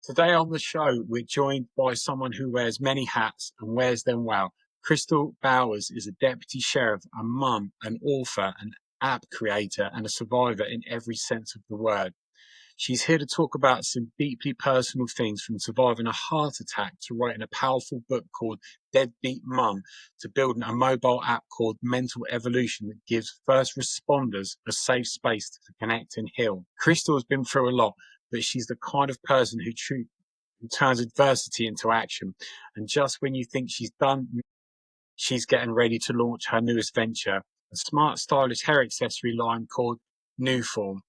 Today on the show, we're joined by someone who wears many hats and wears them well. Chrystal Bowers is a deputy sheriff, a mum, an author, an app creator, and a survivor in every sense of the word. She's here to talk about some deeply personal things, from surviving a heart attack to writing a powerful book called Deadbeat Mum to building a mobile app called Mental Evolution that gives first responders a safe space to connect and heal. Crystal has been through a lot, but she's the kind of person who turns adversity into action. And just when you think she's done, she's getting ready to launch her newest venture, a smart, stylish hair accessory line called New Form.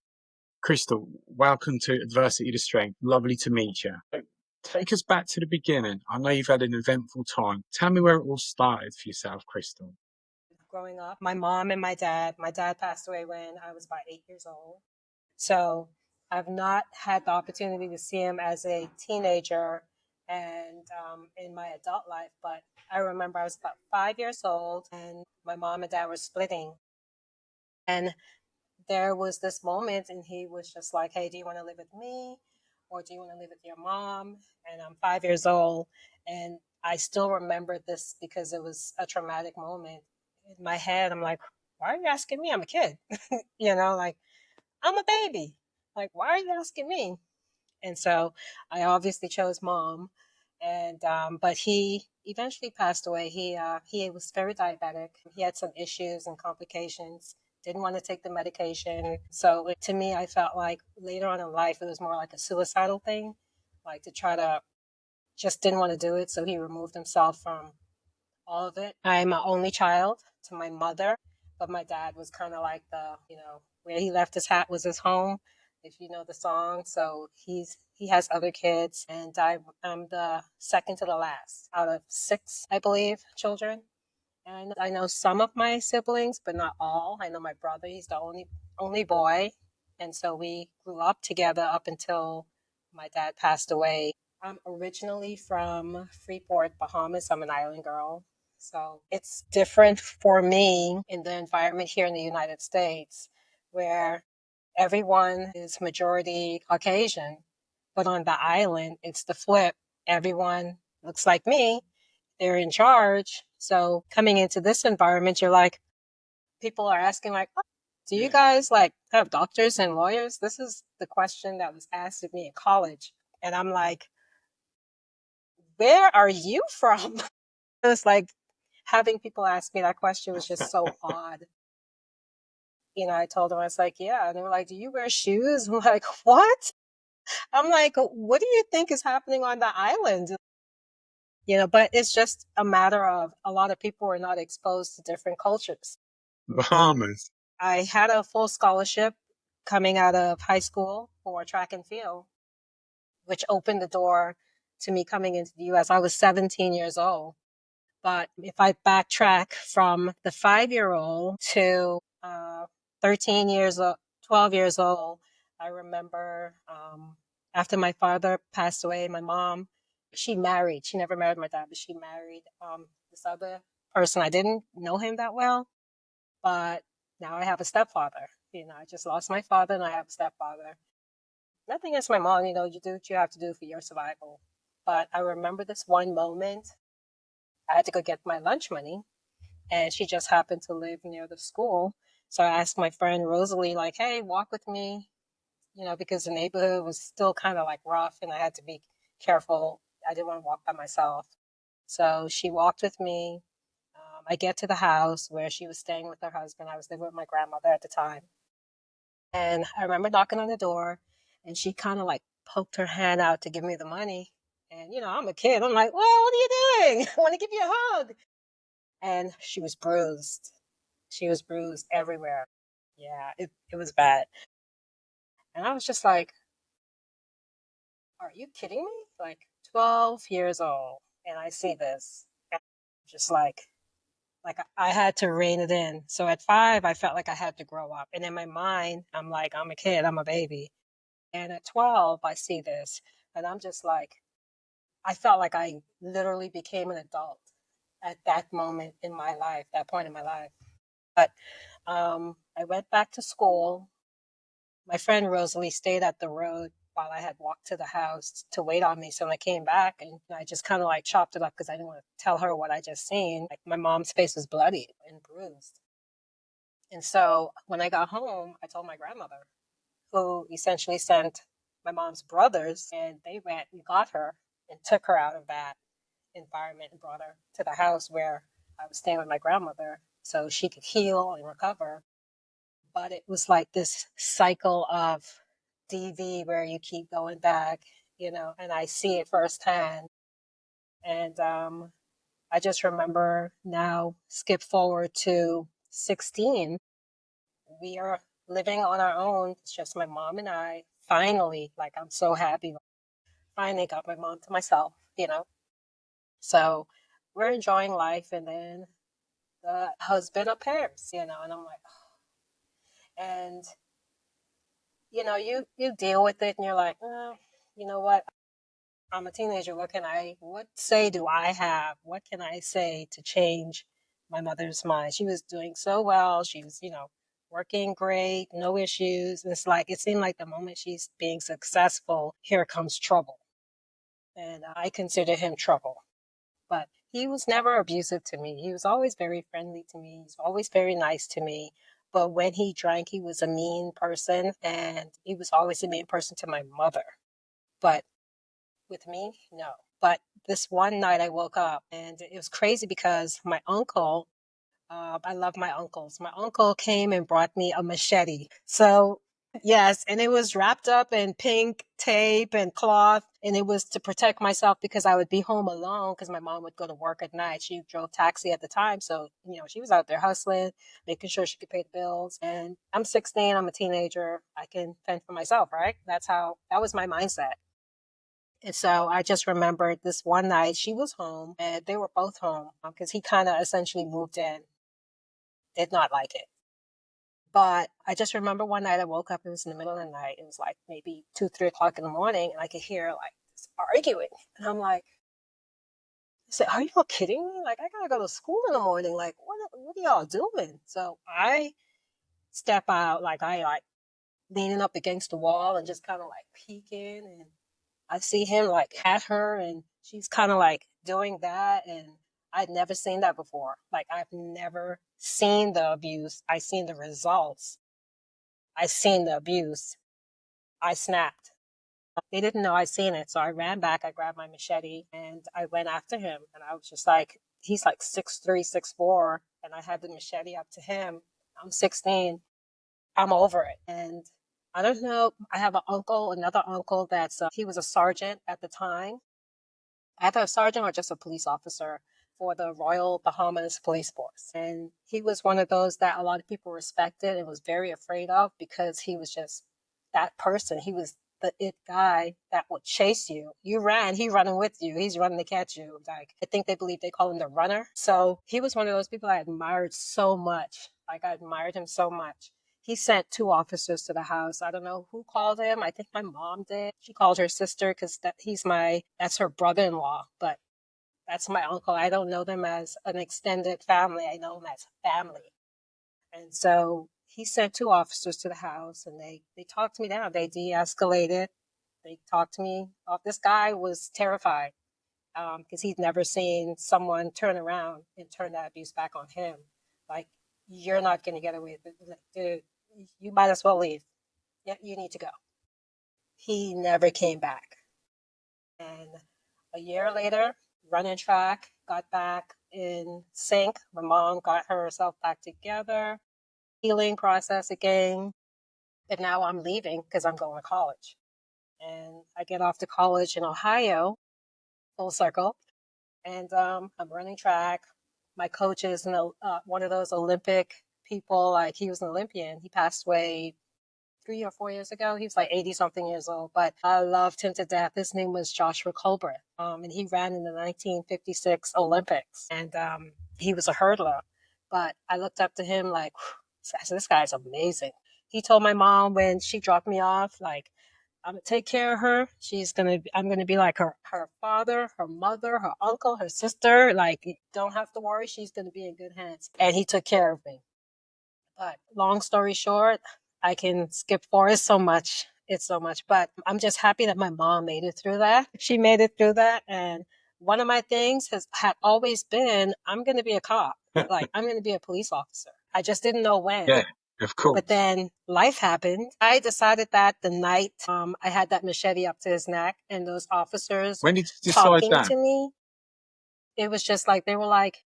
Crystal, welcome to Adversity to Strength. Lovely to meet you. Take us back to the beginning. I know you've had an eventful time. Tell me where it all started for yourself, Crystal. Growing up, my mom and my dad passed away when I was about 8 years old. So I've not had the opportunity to see him as a teenager and in my adult life. But I remember I was about 5 years old and my mom and dad were splitting. And there was this moment, and he was just like, "Hey, do you want to live with me or do you want to live with your mom?" And I'm 5 years old. And I still remember this because it was a traumatic moment. In my head, I'm like, why are you asking me? I'm a kid. Like, I'm a baby. Like, why are you asking me? And so I obviously chose mom. And but he eventually passed away. He was very diabetic. He had some issues and complications. Didn't want to take the medication. So to me, I felt like later on in life, it was more like a suicidal thing, like to try to just didn't want to do it. So he removed himself from all of it. I'm an only child to my mother, but my dad was kind of like where he left his hat was his home, if you know the song. So he has other kids, and I'm the second to the last out of six, I believe, children. And I know some of my siblings, but not all. I know my brother; he's the only boy, and so we grew up together up until my dad passed away. I'm originally from Freeport, Bahamas. I'm an island girl. So it's different for me in the environment here in the United States, where everyone is majority Caucasian. But on the island, it's the flip. Everyone looks like me, they're in charge. So coming into this environment, you're like, people are asking, like, "Oh, do you guys like have doctors and lawyers?" This is the question that was asked of me in college. And I'm like, where are you from? It was like having people ask me that question was just so odd. I told them, I was like, yeah. And they were like, do you wear shoes? I'm like, what? I'm like, what do you think is happening on the island? But it's just a matter of a lot of people are not exposed to different cultures. Bahamas. I had a full scholarship coming out of high school for track and field, which opened the door to me coming into the US. I was 17 years old. But if I backtrack from the 5 year old to 13 years old, 12 years old, I remember after my father passed away, my mom, she married. She never married my dad, but she married this other person. I didn't know him that well, but now I have a stepfather. I just lost my father and I have a stepfather. Nothing against my mom, you do what you have to do for your survival. But I remember this one moment. I had to go get my lunch money, and she just happened to live near the school. So I asked my friend Rosalie, like, hey, walk with me, because the neighborhood was still kind of like rough and I had to be careful. I didn't want to walk by myself. So she walked with me. I get to the house where she was staying with her husband. I was living with my grandmother at the time. And I remember knocking on the door, and she kind of like poked her hand out to give me the money. And, I'm a kid. I'm like, well, what are you doing? I want to give you a hug. And she was bruised. She was bruised everywhere. Yeah, it was bad. And I was just like, are you kidding me? Like 12 years old. And I see this. And just like I had to rein it in. So at 5, I felt like I had to grow up. And in my mind, I'm like, I'm a kid, I'm a baby. And at 12, I see this. And I'm just like, I felt like I literally became an adult at that moment in my life, that point in my life. But I went back to school. My friend Rosalie stayed at the road while I had walked to the house to wait on me. So when I came back, and I just kind of like chopped it up because I didn't want to tell her what I just seen. Like my mom's face was bloody and bruised. And so when I got home, I told my grandmother, who essentially sent my mom's brothers, and they went and got her and took her out of that environment and brought her to the house where I was staying with my grandmother so she could heal and recover. But it was like this cycle of DV where you keep going back, and I see it firsthand. And I just remember now, skip forward to 16, we are living on our own. It's just my mom and I. Finally, like, I'm so happy. Finally got my mom to myself. So we're enjoying life. And then the husband appears, and I'm like, and you deal with it and you're like, oh, you know what? I'm a teenager. What say do I have? What can I say to change my mother's mind? She was doing so well. She was, working great, no issues. And it's like, it seemed like the moment she's being successful, here comes trouble. And I consider him trouble. But he was never abusive to me. He was always very friendly to me. He's always very nice to me. But when he drank, he was a mean person, and he was always a mean person to my mother. But with me, no. But this one night I woke up and it was crazy because my uncle, I love my uncles. My uncle came and brought me a machete. So, yes, and it was wrapped up in pink tape and cloth. And it was to protect myself because I would be home alone because my mom would go to work at night. She drove taxi at the time. So, she was out there hustling, making sure she could pay the bills. And I'm 16, I'm a teenager. I can fend for myself, right? That was my mindset. And so I just remembered this one night she was home and they were both home because he kind of essentially moved in, did not like it. But I just remember one night I woke up, it was in the middle of the night. It was like maybe 2, 3 o'clock in the morning, and I could hear like this arguing. And I'm like, I said, are you all kidding me? Like, I gotta go to school in the morning. Like, what are y'all doing? So I step out, like, I like leaning up against the wall and just kind of like peeking. And I see him like at her, and she's kind of like doing that. And I'd never seen that before. Like, I've never seen the abuse. I seen the results. I seen the abuse. I snapped. They didn't know I'd seen it. So I ran back. I grabbed my machete and I went after him. And I was just like, he's like 6'3", 6'4", and I had the machete up to him. I'm 16. I'm over it. And I don't know. I have another uncle he was a sergeant at the time, either a sergeant or just a police officer for the Royal Bahamas Police Force. And he was one of those that a lot of people respected and was very afraid of because he was just that person. He was the it guy that would chase you. You ran, he running with you. He's running to catch you. Like, I think they believe they call him the runner. So he was one of those people I admired so much. Like, I admired him so much. He sent 2 officers to the house. I don't know who called him. I think my mom did. She called her sister because that's her brother-in-law, but that's my uncle. I don't know them as an extended family. I know them as family. And so he sent 2 officers to the house, and they talked me down. They de-escalated. They talked to me. This guy was terrified because he'd never seen someone turn around and turn that abuse back on him. Like, you're not going to get away with it. Like, dude, you might as well leave. Yeah, you need to go. He never came back. And a year later, running track, got back in sync. My mom got herself back together, healing process again. And now I'm leaving because I'm going to college. And I get off to college in Ohio, full circle. And I'm running track. My coach is one of those Olympic people. Like, he was an Olympian. He passed away 3 or 4 years ago. He was like 80 something years old, but I loved him to death. His name was Joshua Colbert. And he ran in the 1956 Olympics. And he was a hurdler. But I looked up to him like, this guy's amazing. He told my mom when she dropped me off, like, I'm gonna take care of her. I'm gonna be like her father, her mother, her uncle, her sister. Like, you don't have to worry. She's gonna be in good hands. And he took care of me. But long story short, I can skip forward so much. it so much. But I'm just happy that my mom made it through that. She made it through that. And one of my things had always been, I'm going to be a cop. Like, I'm going to be a police officer. I just didn't know Yeah, when. of But course. then life happened. I decided that the night I had that machete up to his neck and those officers When did you decide talking that? to me, it was just like, they were like,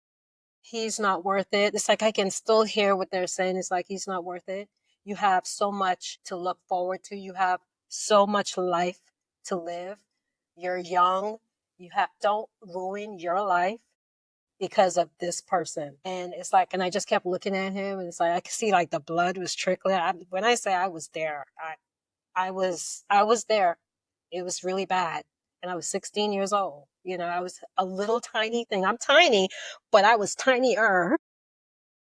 he's not worth it. It's like I can still hear what they're saying. It's like, he's not worth it. You have so much to look forward to. You have so much life to live. You're young. Don't ruin your life because of this person. And it's like, and I just kept looking at him, and it's like I could see like the blood was trickling. When I say I was there, I was there. It was really bad. And I was 16 years old. You know, I was a little tiny thing. I'm tiny, but I was tinier.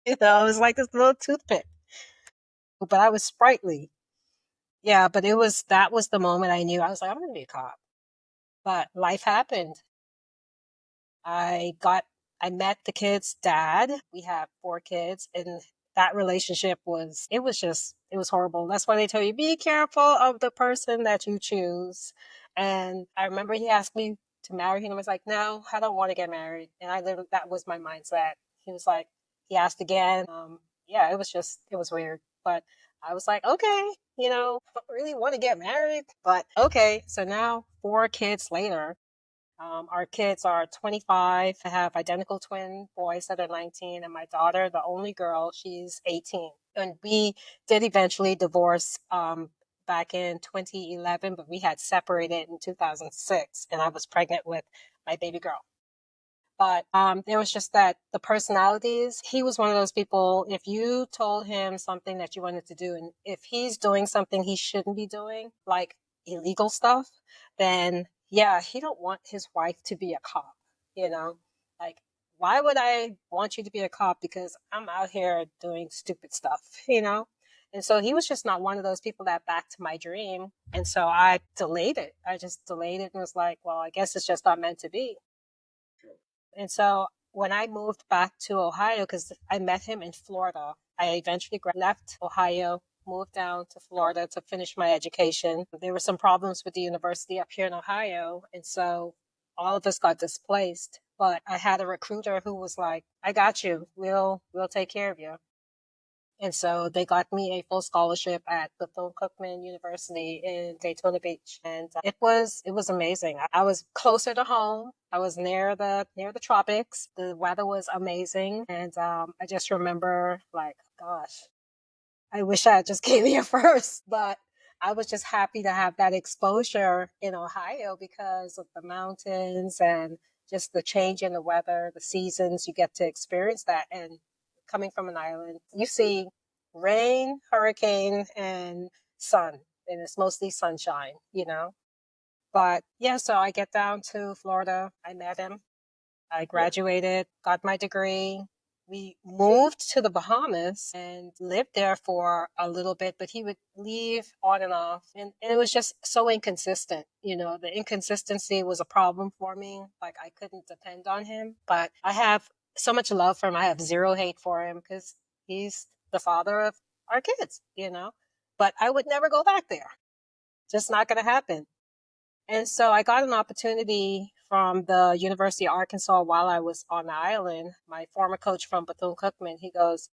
You know, I was like this little toothpick, but I was sprightly. Yeah, but that was the moment I knew. I was like, I'm going to be a cop. But life happened. I got, I met the kid's dad. We have 4 kids, and that relationship it was horrible. That's why they tell you, be careful of the person that you choose. And I remember he asked me to marry him. I was like, no, I don't want to get married. And that was my mindset. He was like, he asked again. Yeah, it was weird. But I was like, okay, I don't really want to get married, but okay. So now 4 kids later, our kids are 25. I have identical twin boys that are 19, and my daughter, the only girl, she's 18. And we did eventually divorce back in 2011, but we had separated in 2006, and I was pregnant with my baby girl. But there was just that the personalities. He was one of those people, if you told him something that you wanted to do, and if he's doing something he shouldn't be doing, like illegal stuff, then yeah, he don't want his wife to be a cop, you know? Like, why would I want you to be a cop? Because I'm out here doing stupid stuff, you know? And so he was just not one of those people that backed my dream. And so I delayed it. I just delayed it and was like, well, I guess it's just not meant to be. And so when I moved back to Ohio, because I met him in Florida, I eventually left Ohio, moved down to Florida to finish my education. There were some problems with the university up here in Ohio. And so all of us got displaced. But I had a recruiter who was like, I got you. We'll take care of you. And so they got me a full scholarship at Bethune-Cookman University in Daytona Beach. And it was amazing. I was closer to home. I was near the tropics. The weather was amazing. And I just remember like, gosh, I wish I had just came here first, but I was just happy to have that exposure in Ohio because of the mountains and just the change in the weather, the seasons. You get to experience that. And coming from an island, you see rain, hurricane, and sun, and it's mostly sunshine, you know? But yeah, so I get down to Florida. I met him. I graduated, got my degree. We moved to the Bahamas and lived there for a little bit, but he would leave on and off. And it was just so inconsistent. You know, the inconsistency was a problem for me. Like I couldn't depend on him, but I have so much love for him. I have zero hate for him because he's the father of our kids, you know, but I would never go back there. Just not going to happen. And so I got an opportunity from the University of Arkansas while I was on the island. My former coach from Bethune-Cookman, he goes,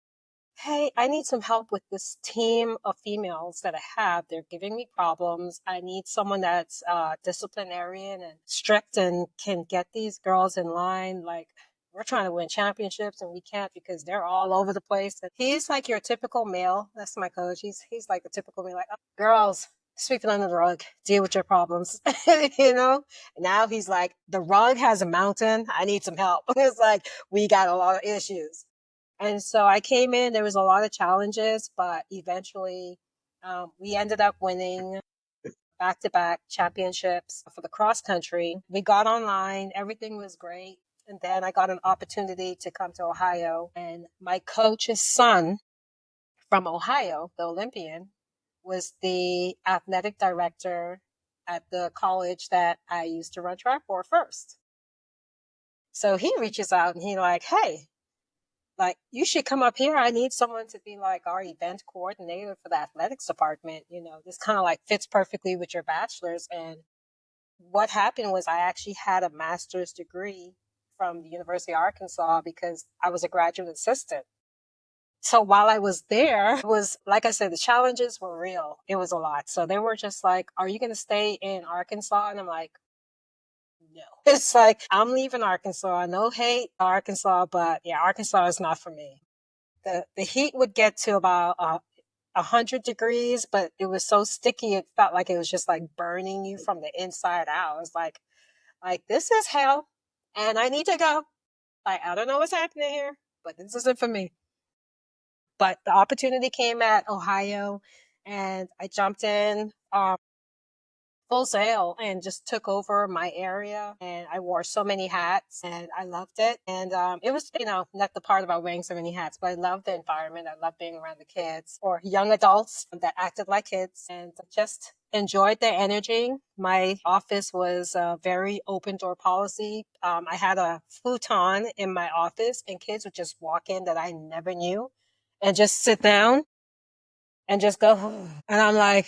hey, I need some help with this team of females that I have. They're giving me problems. I need someone that's disciplinarian and strict and can get these girls in line. Like, we're trying to win championships and we can't because they're all over the place. And he's like your typical male. That's my coach. He's like the typical male, like, oh, girls, sweeping under the rug, deal with your problems, you know? Now he's like, the rug has a mountain. I need some help. It's like, we got a lot of issues. And so I came in, there was a lot of challenges, but eventually we ended up winning back to back championships for the cross country. We got online, everything was great. And then I got an opportunity to come to Ohio, and my coach's son from Ohio, the Olympian, was the athletic director at the college that I used to run track for first. So he reaches out and he like, hey, like, you should come up here. I need someone to be like our event coordinator for the athletics department. This kind of like fits perfectly with your bachelor's. And what happened was I actually had a master's degree from the University of Arkansas because I was a graduate assistant. So while I was there, it was like I said, the challenges were real. It was a lot. So they were just like, "Are you going to stay in Arkansas?" And I'm like, "No." It's like, I'm leaving Arkansas. No hate Arkansas, but yeah, Arkansas is not for me. The heat would get to about 100 degrees, but it was so sticky. It felt like it was just like burning you from the inside out. It was like this is hell, and I need to go. Like, I don't know what's happening here, but this isn't for me. But the opportunity came at Ohio, and I jumped in. Full sail and just took over my area. And I wore so many hats and I loved it. And it was, not the part about wearing so many hats, but I loved the environment. I loved being around the kids or young adults that acted like kids and just enjoyed their energy. My office was a very open door policy. I had a futon in my office and kids would just walk in that I never knew and just sit down and just go, and I'm like,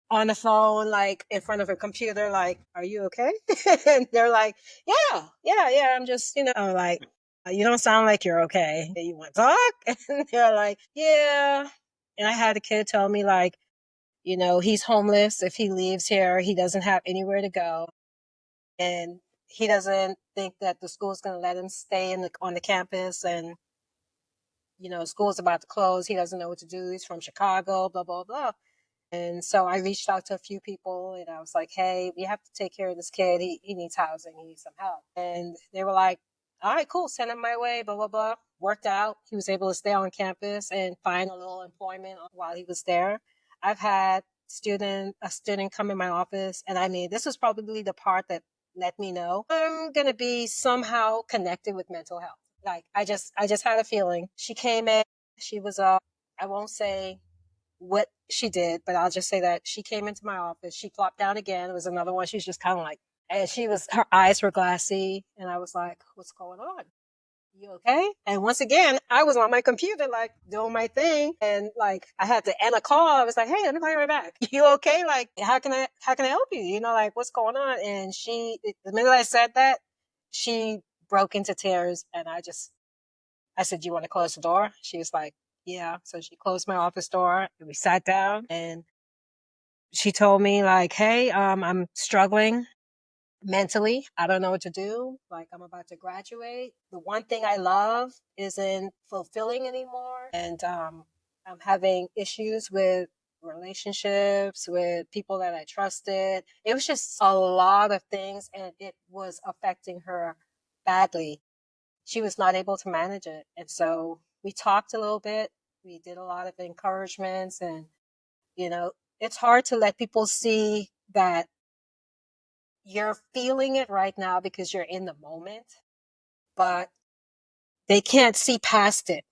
on the phone, like in front of a computer, like, "Are you okay?" And they're like, "Yeah, yeah, yeah. I'm just, I'm like, you don't sound like you're okay. You want to talk?" And they're like, "Yeah." And I had a kid tell me, like, he's homeless. If he leaves here, he doesn't have anywhere to go. And he doesn't think that the school's going to let him stay on the campus. And, school's about to close. He doesn't know what to do. He's from Chicago, blah, blah, blah. And so I reached out to a few people and I was like, "Hey, we have to take care of this kid. He needs housing. He needs some help." And they were like, "All right, cool. Send him my way, blah, blah, blah." Worked out. He was able to stay on campus and find a little employment while he was there. I've had a student come in my office, and I mean, this was probably the part that let me know I'm going to be somehow connected with mental health. Like, I just had a feeling. She came in, she was, I won't say what she did, but I'll just say that she came into my office. She plopped down again. It was another one. She's just kind of like, and her eyes were glassy. And I was like, "What's going on? You okay?" And once again, I was on my computer, like doing my thing. And like, I had to end a call. I was like, "Hey, let me call you right back. You okay? Like, how can I help you? Like, what's going on?" And the minute I said that, she broke into tears. And I said, "Do you want to close the door?" She was like, "Yeah." So she closed my office door and we sat down and she told me, like, "Hey, I'm struggling mentally. I don't know what to do. Like, I'm about to graduate. The one thing I love isn't fulfilling anymore. And I'm having issues with relationships with people that I trusted." It was just a lot of things and it was affecting her badly. She was not able to manage it. And so we talked a little bit. We did a lot of encouragements and, you know, it's hard to let people see that you're feeling it right now because you're in the moment, but they can't see past it.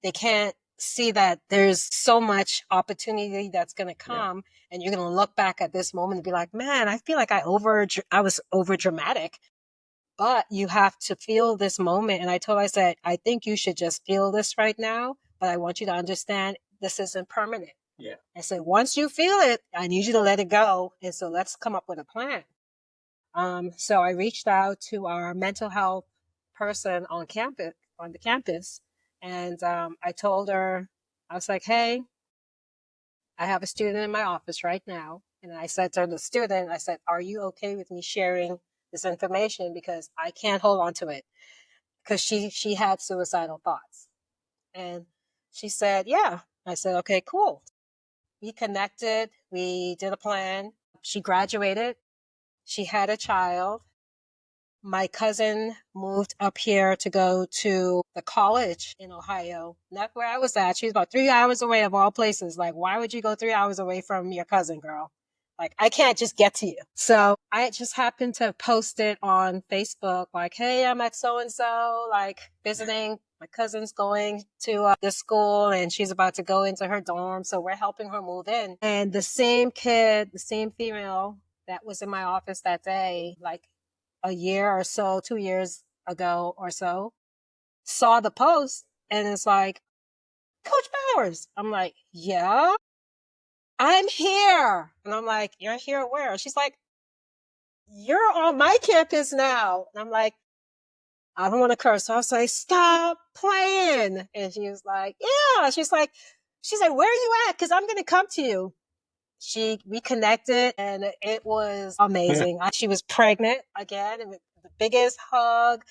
They can't see that there's so much opportunity that's going to come and you're going to look back at this moment and be like, "Man, I feel like I was over dramatic." But you have to feel this moment. And I said, "I think you should just feel this right now. But I want you to understand this isn't permanent." Yeah. I said, "Once you feel it, I need you to let it go. And so let's come up with a plan." So I reached out to our mental health person on the campus. And I told her, I was like, "Hey, I have a student in my office right now." And I said to the student, I said, "Are you okay with me sharing this information? Because I can't hold on to it." Because she had suicidal thoughts. And she said, "Yeah." I said, "Okay, cool." We connected. We did a plan. She graduated. She had a child. My cousin moved up here to go to the college in Ohio, not where I was at. She was about 3 hours away of all places. Like, why would you go 3 hours away from your cousin, girl? Like, I can't just get to you. So I just happened to post it on Facebook, like, "Hey, I'm at so and so, like visiting. My cousin's going to this school and she's about to go into her dorm. So we're helping her move in." And the same kid, the same female that was in my office that day, like a year or so, 2 years ago or so, saw the post And it's like, Coach Bowers. I'm like, yeah, I'm here. And I'm like, you're here where? She's like, you're on my campus now. And I'm like, I don't want to curse. So I was like, stop playing. And she was like, yeah. She's like, where are you at? Because I'm going to come to you. We connected and it was amazing. She was pregnant again, and the biggest hug.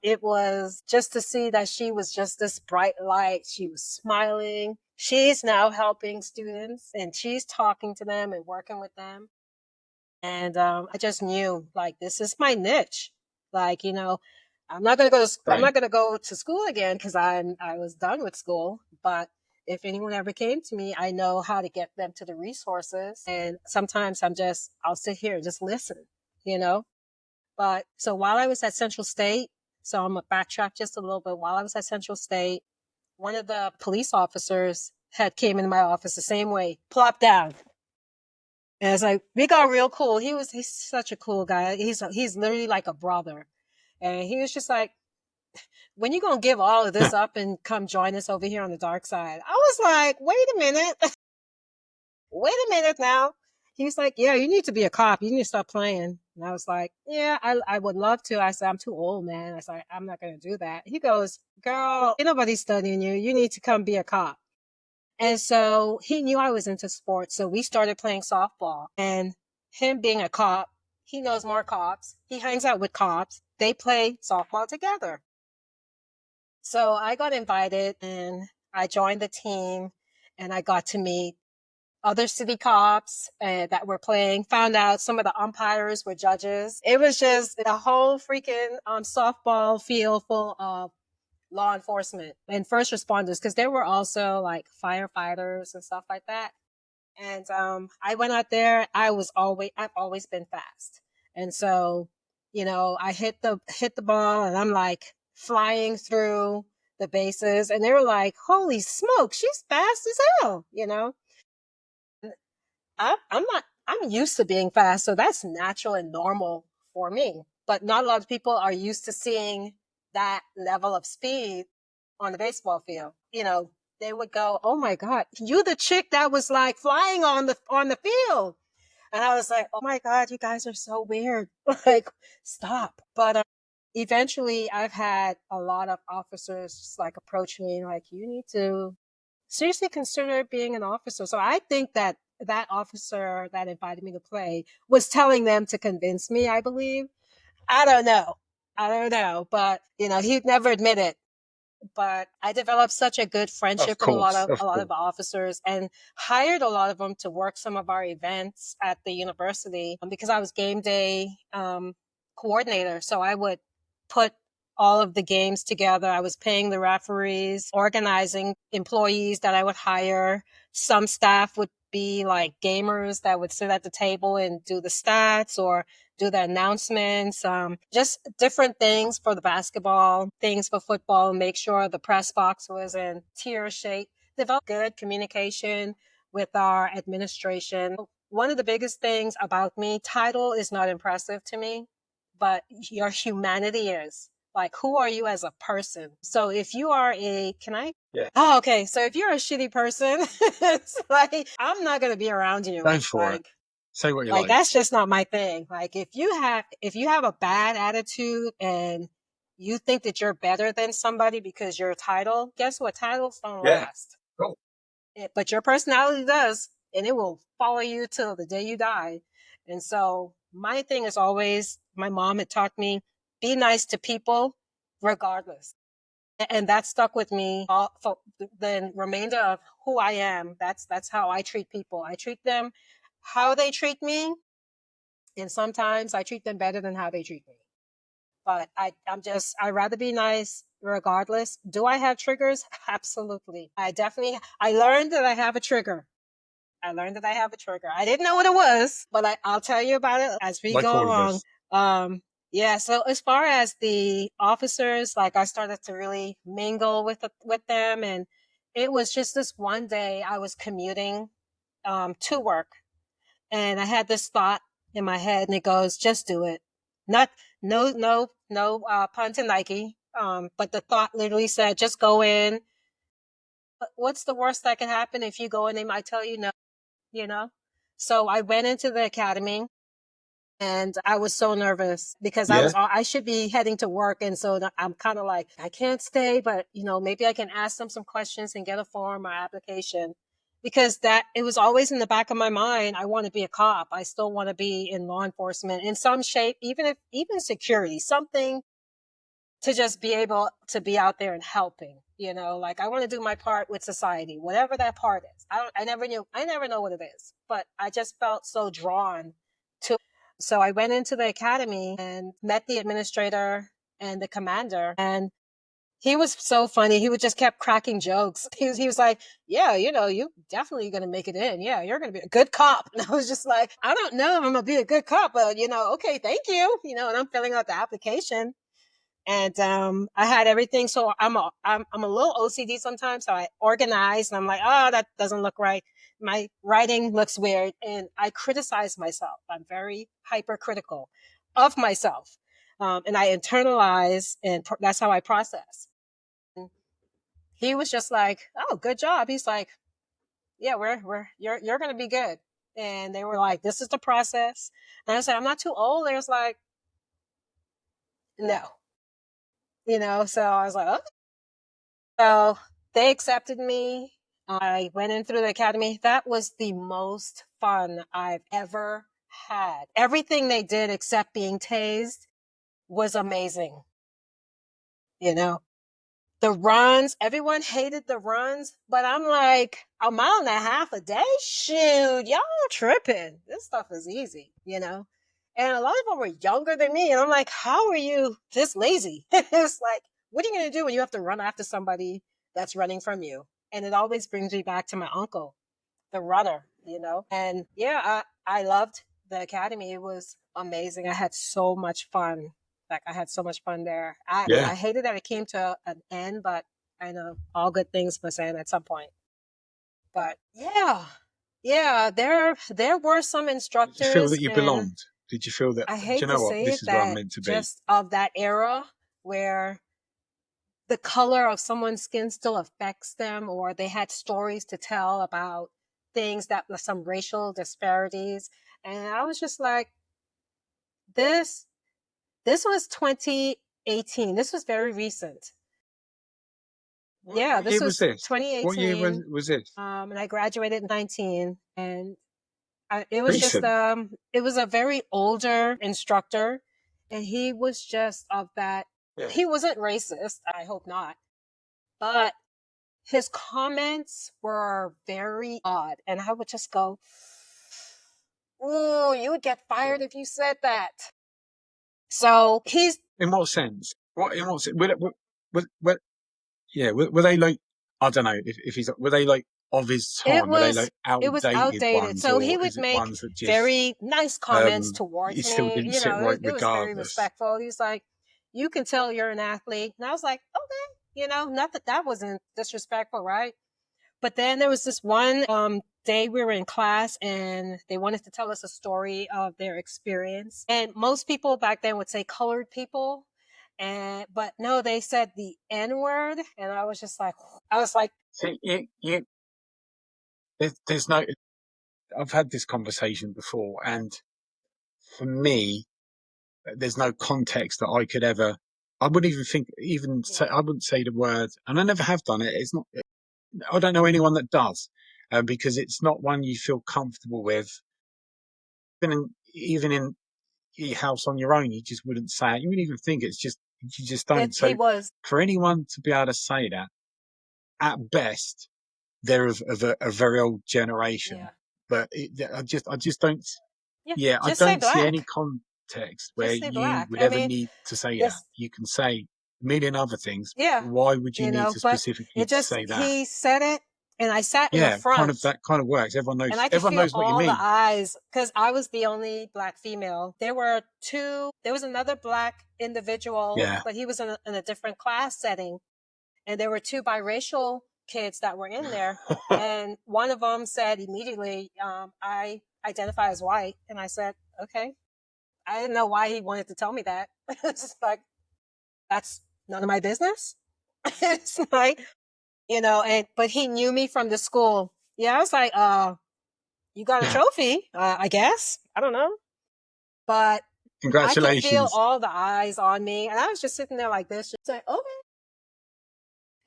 It was just to see that she was just this bright light. She was smiling. She's now helping students and she's talking to them and working with them. And I just knew like this is my niche. Like, I'm not gonna go to I'm not gonna go to school again because I was done with school. But if anyone ever came to me, I know how to get them to the resources. And sometimes I'll sit here and just listen, you know. But so while I was at Central State, so I'm gonna backtrack just a little bit. While I was at Central State, one of the police officers had came into my office the same way, plopped down. And it's like, we got real cool. He's such a cool guy. He's literally like a brother. And he was just like, when you gonna give all of this up and come join us over here on the dark side? I was like, wait a minute. Wait a minute now. He was like, yeah, you need to be a cop. You need to stop playing. And I was like, yeah, I would love to. I said, I'm too old, man. I said, I'm not going to do that. He goes, girl, ain't nobody studying you. You need to come be a cop. And so he knew I was into sports. So we started playing softball. And him being a cop, he knows more cops. He hangs out with cops. They play softball together. So I got invited and I joined the team and I got to meet other city cops that were playing, found out some of the umpires were judges. It was just a whole freaking softball field full of law enforcement and first responders because there were also like firefighters and stuff like that. And I went out there. I've always been fast, and so I hit the ball, and I'm like flying through the bases, and they were like, "Holy smoke, she's fast as hell." I'm not, I'm used to being fast, so that's natural and normal for me. But not a lot of people are used to seeing that level of speed on the baseball field. They would go, "Oh my God, you the chick that was like flying on the field." And I was like, "Oh my God, you guys are so weird." Like, stop. But eventually I've had a lot of officers just like approach me like, you need to seriously consider being an officer. So I think that that officer that invited me to play was telling them to convince me, I believe. I don't know. I don't know. But, he'd never admit it. But I developed such a good Of friendship with a lot course, of of a lot of course. the officers and hired a lot of them to work some of our events at the university because I was game day coordinator. So I would put all of the games together. I was paying the referees, organizing employees that I would hire. Some staff would be like gamers that would sit at the table and do the stats or do the announcements, just different things for the basketball, things for football, make sure the press box was in tier shape, develop good communication with our administration. One of the biggest things about me, title is not impressive to me, but your humanity is. Like, who are you as a person? So if you are can I? Yeah, Oh, okay. So if you're a shitty person, it's like, I'm not going to be around you. go for it. Say what you Like like. that's just not my thing. Like if you have a bad attitude and you think that you're better than somebody because you're a title, guess what? Titles don't Yeah, last. cool. But your personality does, and it will follow you till the day you die. And so my thing is always my mom had taught me be nice to people regardless. And that stuck with me all, for the remainder of who I am. That's how I treat people. I treat them how they treat me, and sometimes I treat them better than how they treat me. But I rather be nice regardless. Do I have triggers? Absolutely. I learned that I have a trigger. I learned that I have a trigger. I didn't know what it was, but I'll tell you about it as we Like go all of along. us. Yeah. So as far as the officers, like I started to really mingle with them, and it was just this one day I was commuting to work, and I had this thought in my head, and it goes, "Just do it." Not no no no pun to Nike. But the thought literally said, just go in. What's the worst that can happen if you go in? They might tell you no, you know? So I went into the academy and I was so nervous because Yeah. I should be heading to work. And so I'm kind of like, I can't stay, but maybe I can ask them some questions and get a form or application because that it was always in the back of my mind. I want to be a cop. I still want to be in law enforcement in some shape, even security, something to just be able to be out there and helping, like I want to do my part with society, whatever that part is. I never know what it is, but I just felt so drawn to. So I went into the academy and met the administrator and the commander, and he was so funny. He would just kept cracking jokes. He was like, yeah, you definitely going to make it in. Yeah, you're going to be a good cop. And I was just like, I don't know if I'm going to be a good cop, but okay, thank you. And I'm filling out the application. And I had everything. So I'm a little OCD sometimes. So I organize and I'm like, oh, that doesn't look right. My writing looks weird. And I criticize myself. I'm very hypercritical of myself. And I internalize, and that's how I process. And he was just like, oh, good job. He's like, yeah, you're going to be good. And they were like, this is the process. And I said, I'm not too old. They was like, no, so I was like, oh. So they accepted me. I went in through the academy. That was the most fun I've ever had. Everything they did except being tased was amazing. You know, the runs, everyone hated the runs, but I'm like, a mile and a half a day? Shoot, y'all tripping. This stuff is easy. And a lot of them were younger than me. And I'm like, how are you this lazy? It's like, what are you going to do when you have to run after somebody that's running from you? And it always brings me back to my uncle, the runner. And yeah, I loved the academy. It was amazing. I had so much fun. Like I had so much fun there. I Yeah. I hated that it came to an end, but I know all good things must end at some point. But yeah, yeah, there were some Did you feel instructors, that you and belonged? Did you feel that, I do you hate to know what? say This it, is where I'm that meant to be. just of that era where the color of someone's skin still affects them, or they had stories to tell about things that were some racial disparities. And I was just like, this this was 2018. This was very recent. Yeah, What this year was was this? What year 2018. was this? And I graduated in 19. And it was just Recent. it was a very older instructor, and he was just of that. Yeah. He wasn't racist, I hope not, but his comments were very odd, and I would just go, "Ooh, you would get fired if you said that." So he's In what sense? What in what sense? Yeah, were they like, I don't know if he's, were they like of his it time? Were they was like it was outdated outdated. ones, So he or would is it make ones that just very nice comments you towards still me. didn't sit right It was very regardless? respectful. He's like, "You can tell you're an athlete," and I was like, "Okay." Not that that wasn't disrespectful, right? But then there was this one day we were in class and they wanted to tell us a story of their experience. And most people back then would say colored people. But no, they said the N word. And I was just like, I was like, See, there's no. I've had this conversation before, and for me, there's no context that I could ever. I wouldn't even think, even say, yeah, I wouldn't say the word, and I never have done it. It's not. I don't know anyone that does, because it's not one you feel comfortable with. Even in your house on your own, you just wouldn't say it. You wouldn't even think it's just, you just don't. he So was, for anyone to be able to say that, at best, they're of a very old generation. yeah, But I just don't. yeah, Yeah, I just say don't see any black. context where Just say you black. would I ever mean, need to say that. this, You can say a million other things. yeah, Why would you need to but specifically it just, say that? he said it and I sat in the Yeah, kind of, front. that kind of works. And I could Everyone feel knows what you all the mean. eyes because I was the only black female. There was another black individual, Yeah. but he was in a different class setting. And there were two biracial kids that were in there. And one of them said immediately, I identify as white. And I said, okay. I didn't know why he wanted to tell me that. It's just like, that's none of my business. It's like, but he knew me from the school. Yeah, I was like, you got a trophy, I guess. I don't know. But I could feel Congratulations. all the eyes on me. And I was just sitting there like this, just like, okay.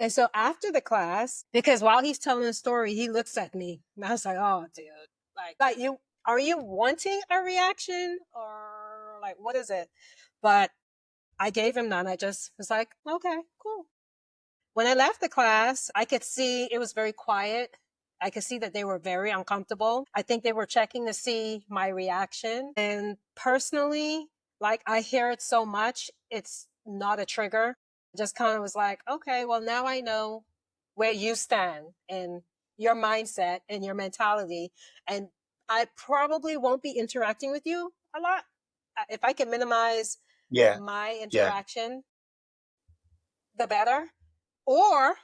And so after the class, because while he's telling the story, he looks at me. And I was like, oh, dude, like you, are you wanting a reaction or like, what is it? But I gave him none. I just was like, okay, cool. When I left the class, I could see it was very quiet. I could see that they were very uncomfortable. I think they were checking to see my reaction. And personally, like I hear it so much, it's not a trigger. Just kind of was like, okay, well, now I know where you stand and your mindset and your mentality. And I probably won't be interacting with you a lot. If I can minimize Yeah, my yeah, interaction, the better. Or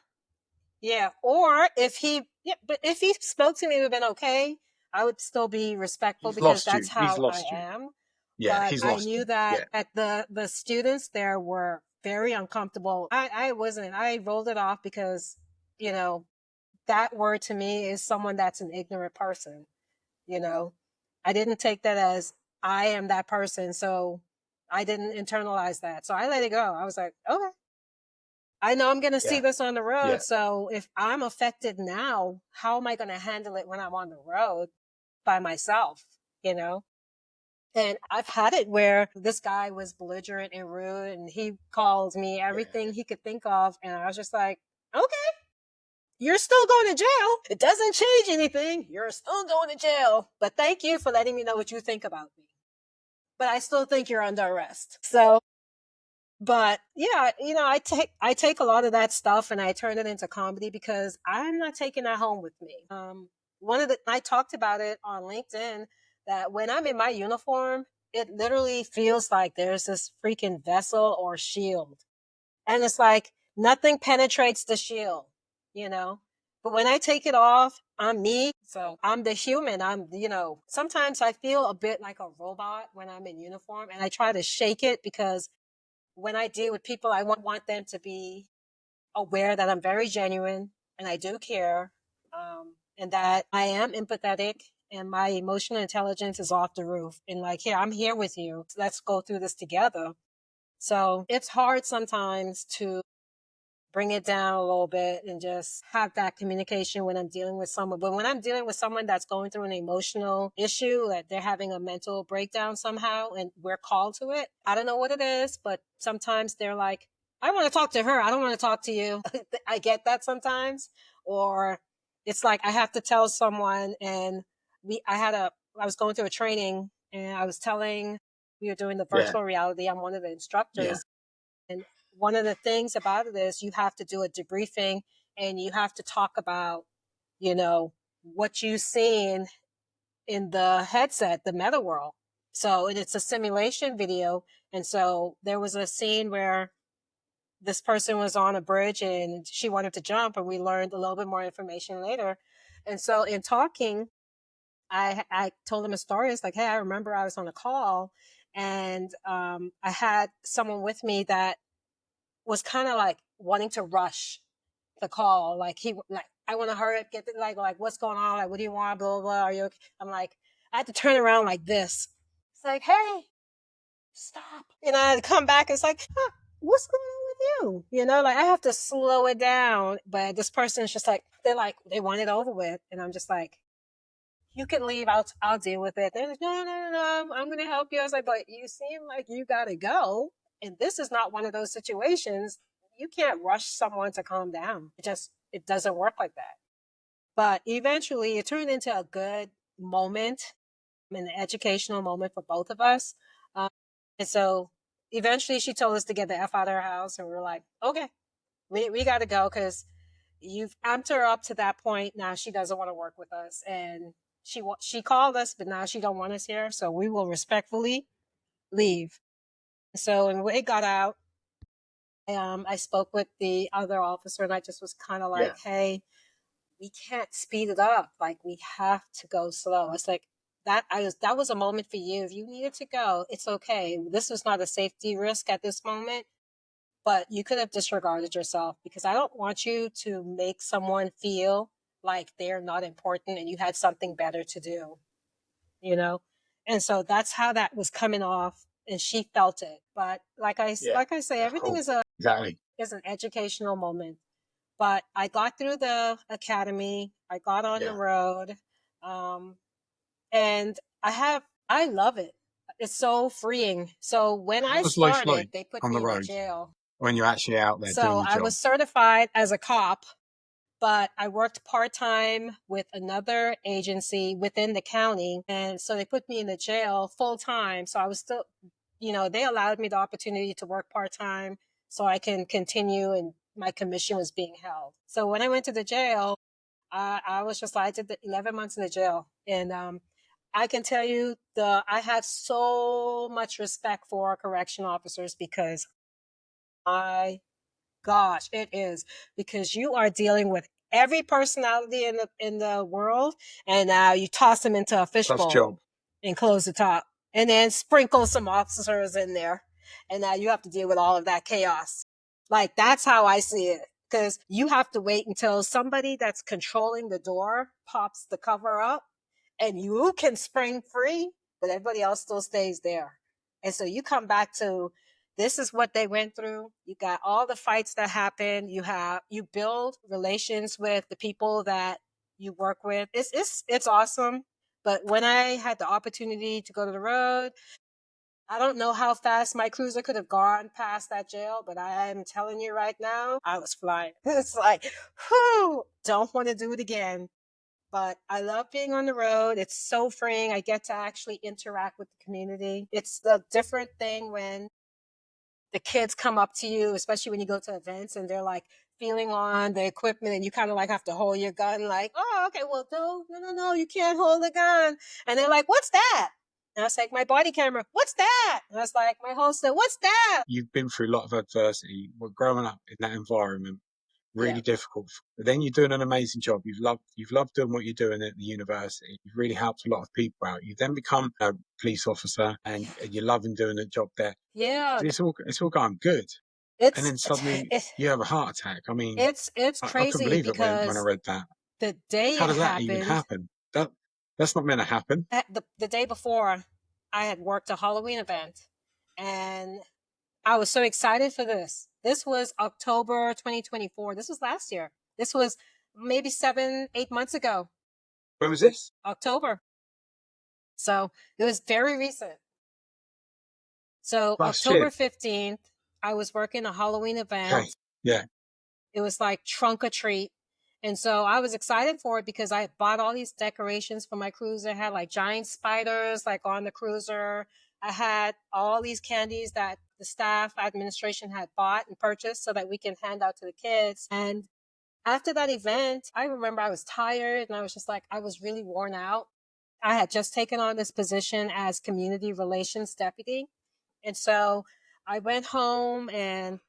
yeah, or if he, yeah, but if he spoke to me, it would have been okay. I would still be respectful he's because lost you. that's He's how I lost you. am. Yeah, But he's I lost knew you. that Yeah, the students there were very uncomfortable. I wasn't. I rolled it off because you know that word to me is someone that's an ignorant person. You know, I didn't take that as I am that person, so I didn't internalize that. So I let it go. I was like, okay, I know I'm going to see yeah, this on the yeah, road. So if I'm affected now, how am I going to handle it when I'm on the road by myself? You know? And I've had it where this guy was belligerent and rude and he called me yeah, everything he could think of. And I was just like, okay, you're still going to jail. It doesn't change anything. You're still going to jail. But thank you for letting me know what you think about me. But I still think you're under arrest. So but yeah, I take a lot of that stuff and I turn it into comedy because I'm not taking that home with me. One of the I talked about it on LinkedIn that when I'm in my uniform, it literally feels like there's this freaking vessel or shield. And it's like nothing penetrates the shield, you know? But when I take it off, I'm me. So I'm the human. Sometimes I feel a bit like a robot when I'm in uniform and I try to shake it because when I deal with people, I want them to be aware that I'm very genuine and I do care, and that I am empathetic and my emotional intelligence is off the roof. And like, here, I'm here with you. Let's go through this together. So it's hard sometimes to bring it down a little bit and just have that communication when I'm dealing with someone. But when I'm dealing with someone that's going through an emotional issue, that they're having a mental breakdown somehow and we're called to it, I don't know what it is, but sometimes they're like, I want to talk to her. I don't want to talk to you. I get that sometimes. Or it's like I have to tell someone and I was going through a training and I was telling, we were doing the yeah, virtual reality. I'm one of the yeah, instructors and one of the things about it is you have to do a debriefing and you have to talk about, what you've seen in the headset, the meta world. So it's a simulation video. And so there was a scene where this person was on a bridge and she wanted to jump, and we learned a little bit more information later. And so in talking, I told him a story. It's like, hey, I remember I was on a call and I had someone with me that was kind of like wanting to rush the call. Like I want to hurry up, get the, like, what's going on? Like, what do you want? Blah, blah, blah. Are you okay? I'm like, I had to turn around like this. It's like, hey, stop. I had to come back. It's like, huh, what's going on with you? Like I have to slow it down. But this person is just like, they want it over with. And I'm just like, you can leave. I'll deal with it. They're like, no, no, no, no. I'm going to help you. I was like, but you seem like you got to go. And this is not one of those situations. You can't rush someone to calm down. It doesn't work like that. But eventually it turned into a good moment, an educational moment for both of us. Um, and so eventually she told us to get the F out of her house. And we were like, okay, we got to go because you've amped her up to that point. Now she doesn't want to work with us. And she called us, but now she don't want us here. So we will respectfully leave. So when we got out, I spoke with the other officer and I just was kind of yeah, like, hey, we can't speed it up. Like we have to go slow. It's like that was a moment for you. If you needed to go, it's okay. This was not a safety risk at this moment. but you could have disregarded yourself, because I don't want you to make someone feel like they're not important and you had something better to do, you know? And so that's how that was coming off, and she felt it. But Yeah. like I say, everything Cool. is a Exactly. is an educational moment. But I got through the academy, I got on the Yeah. road, um, and I love it. It's so freeing. So when I How's life started, like they put on the me in the road jail. when you're actually out there doing So your I job? was certified as a cop, but I worked part time with another agency within the county. And so they put me in the jail full time. So I was still, they allowed me the opportunity to work part time so I can continue, and my commission was being held. So when I went to the jail, I was just like, I did the 11 months in the jail. And I can tell you, I have so much respect for correction officers, because I gosh, it is, because you are dealing with every personality in the world, and now you toss them into a Tough fishbowl job. and close the top, and then sprinkle some officers in there, and now you have to deal with all of that chaos. Like, that's how I see it, because you have to wait until somebody that's controlling the door pops the cover up, and you can spring free, but everybody else still stays there. And so you come back to, this is what they went through. You got all the fights that happen. You build relations with the people that you work with. It's awesome. But when I had the opportunity to go to the road, I don't know how fast my cruiser could have gone past that jail, but I am telling you right now, I was flying. It's like, whew, don't want to do it again. But I love being on the road. It's so freeing. I get to actually interact with the community. It's a different thing when the kids come up to you, especially when you go to events and they're like feeling on the equipment, and you kind of like have to hold your gun, like, oh, okay, well, no, you can't hold the gun. And they're like, what's that? And I was like, my body camera. What's that? And I was like, my holster. What's that? You've been through a lot of adversity. Well, growing up in that environment, Yeah. really difficult. But then you're doing an amazing job. You've loved doing what you're doing at the university. You've really helped a lot of people out. You then become a police officer, and you're loving doing the job there. Yeah. It's all going good. And It's, then it's, suddenly it's, you have a heart attack. I mean, it's I couldn't crazy, believe it when I because read that. the day How it does that even happened, happen? That's not meant to happen. the day before, I had worked a Halloween event, and I was so excited for this. This was October 2024. This was last year. This was maybe 7, 8 months ago, When was this? October. So it was very recent. So Last year. October 15th, I was working a Halloween Okay. event. Yeah. It was like trunk or treat. And so I was excited for it, because I bought all these decorations for my cruiser. I had like giant spiders like on the cruiser. I had all these candies that the staff administration had bought and purchased so that we can hand out to the kids. And after that event, I remember I was tired, and I was just like, I was really worn out. I had just taken on this position as community relations deputy. And so I went home, and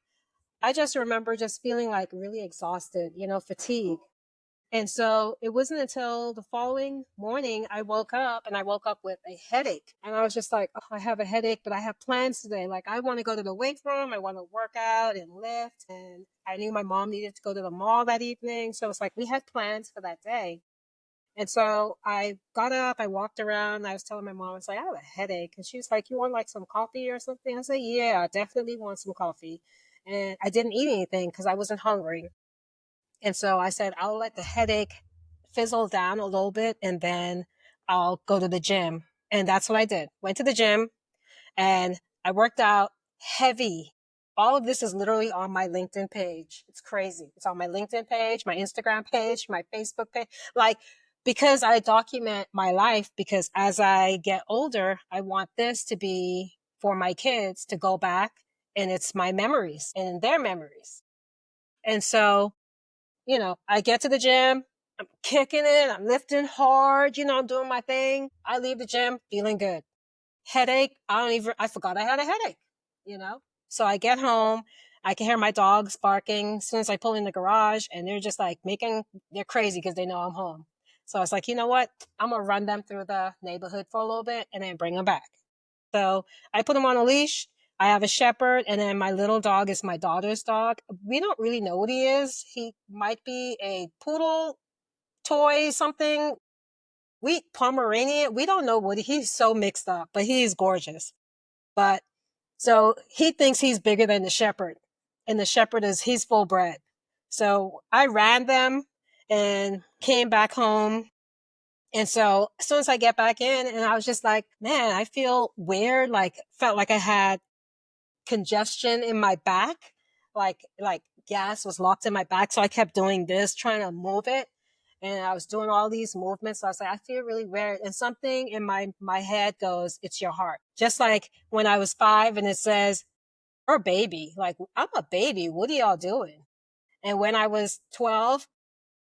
I just remember just feeling like really exhausted, fatigue. And so it wasn't until the following morning I woke up with a headache. And I was just like, oh, I have a headache, but I have plans today. Like, I want to go to the weight room. I want to work out and lift. And I knew my mom needed to go to the mall that evening. So it's like we had plans for that day. And so I got up, I walked around. I was telling my mom, I was like, I have a headache. And she was like, you want like some coffee or something? I said, yeah, I definitely want some coffee. And I didn't eat anything because I wasn't hungry. And so I said, I'll let the headache fizzle down a little bit, and then I'll go to the gym. And that's what I did. Went to the gym, and I worked out heavy. All of this is literally on my LinkedIn page. It's crazy. It's on my LinkedIn page, my Instagram page, my Facebook page. Like, because I document my life, because as I get older, I want this to be for my kids to go back, and it's my memories and their memories. And so, I get to the gym, I'm kicking it, I'm lifting hard, I'm doing my thing. I leave the gym feeling good. Headache, I forgot I had a headache, you know? So I get home, I can hear my dogs barking as soon as I pull in the garage, and they're just like they're crazy because they know I'm home. So I was like, you know what? I'm gonna run them through the neighborhood for a little bit and then bring them back. So I put them on a leash. I have a shepherd, and then my little dog is my daughter's dog. We don't really know what he is. He might be a poodle, toy, something. Pomeranian. We don't know he's so mixed up, but he's gorgeous. But so he thinks he's bigger than the shepherd, and the shepherd he's full bred. So I ran them and came back home. And so as soon as I get back in, and I was just like, man, I feel weird. Like felt like I had congestion in my back, like gas was locked in my back. So I kept doing this, trying to move it. And I was doing all these movements. So I was like, I feel really weird. And something in my head goes, it's your heart. Just like when I was 5 and it says, you're a baby. Like, I'm a baby. What are y'all doing? And when I was 12,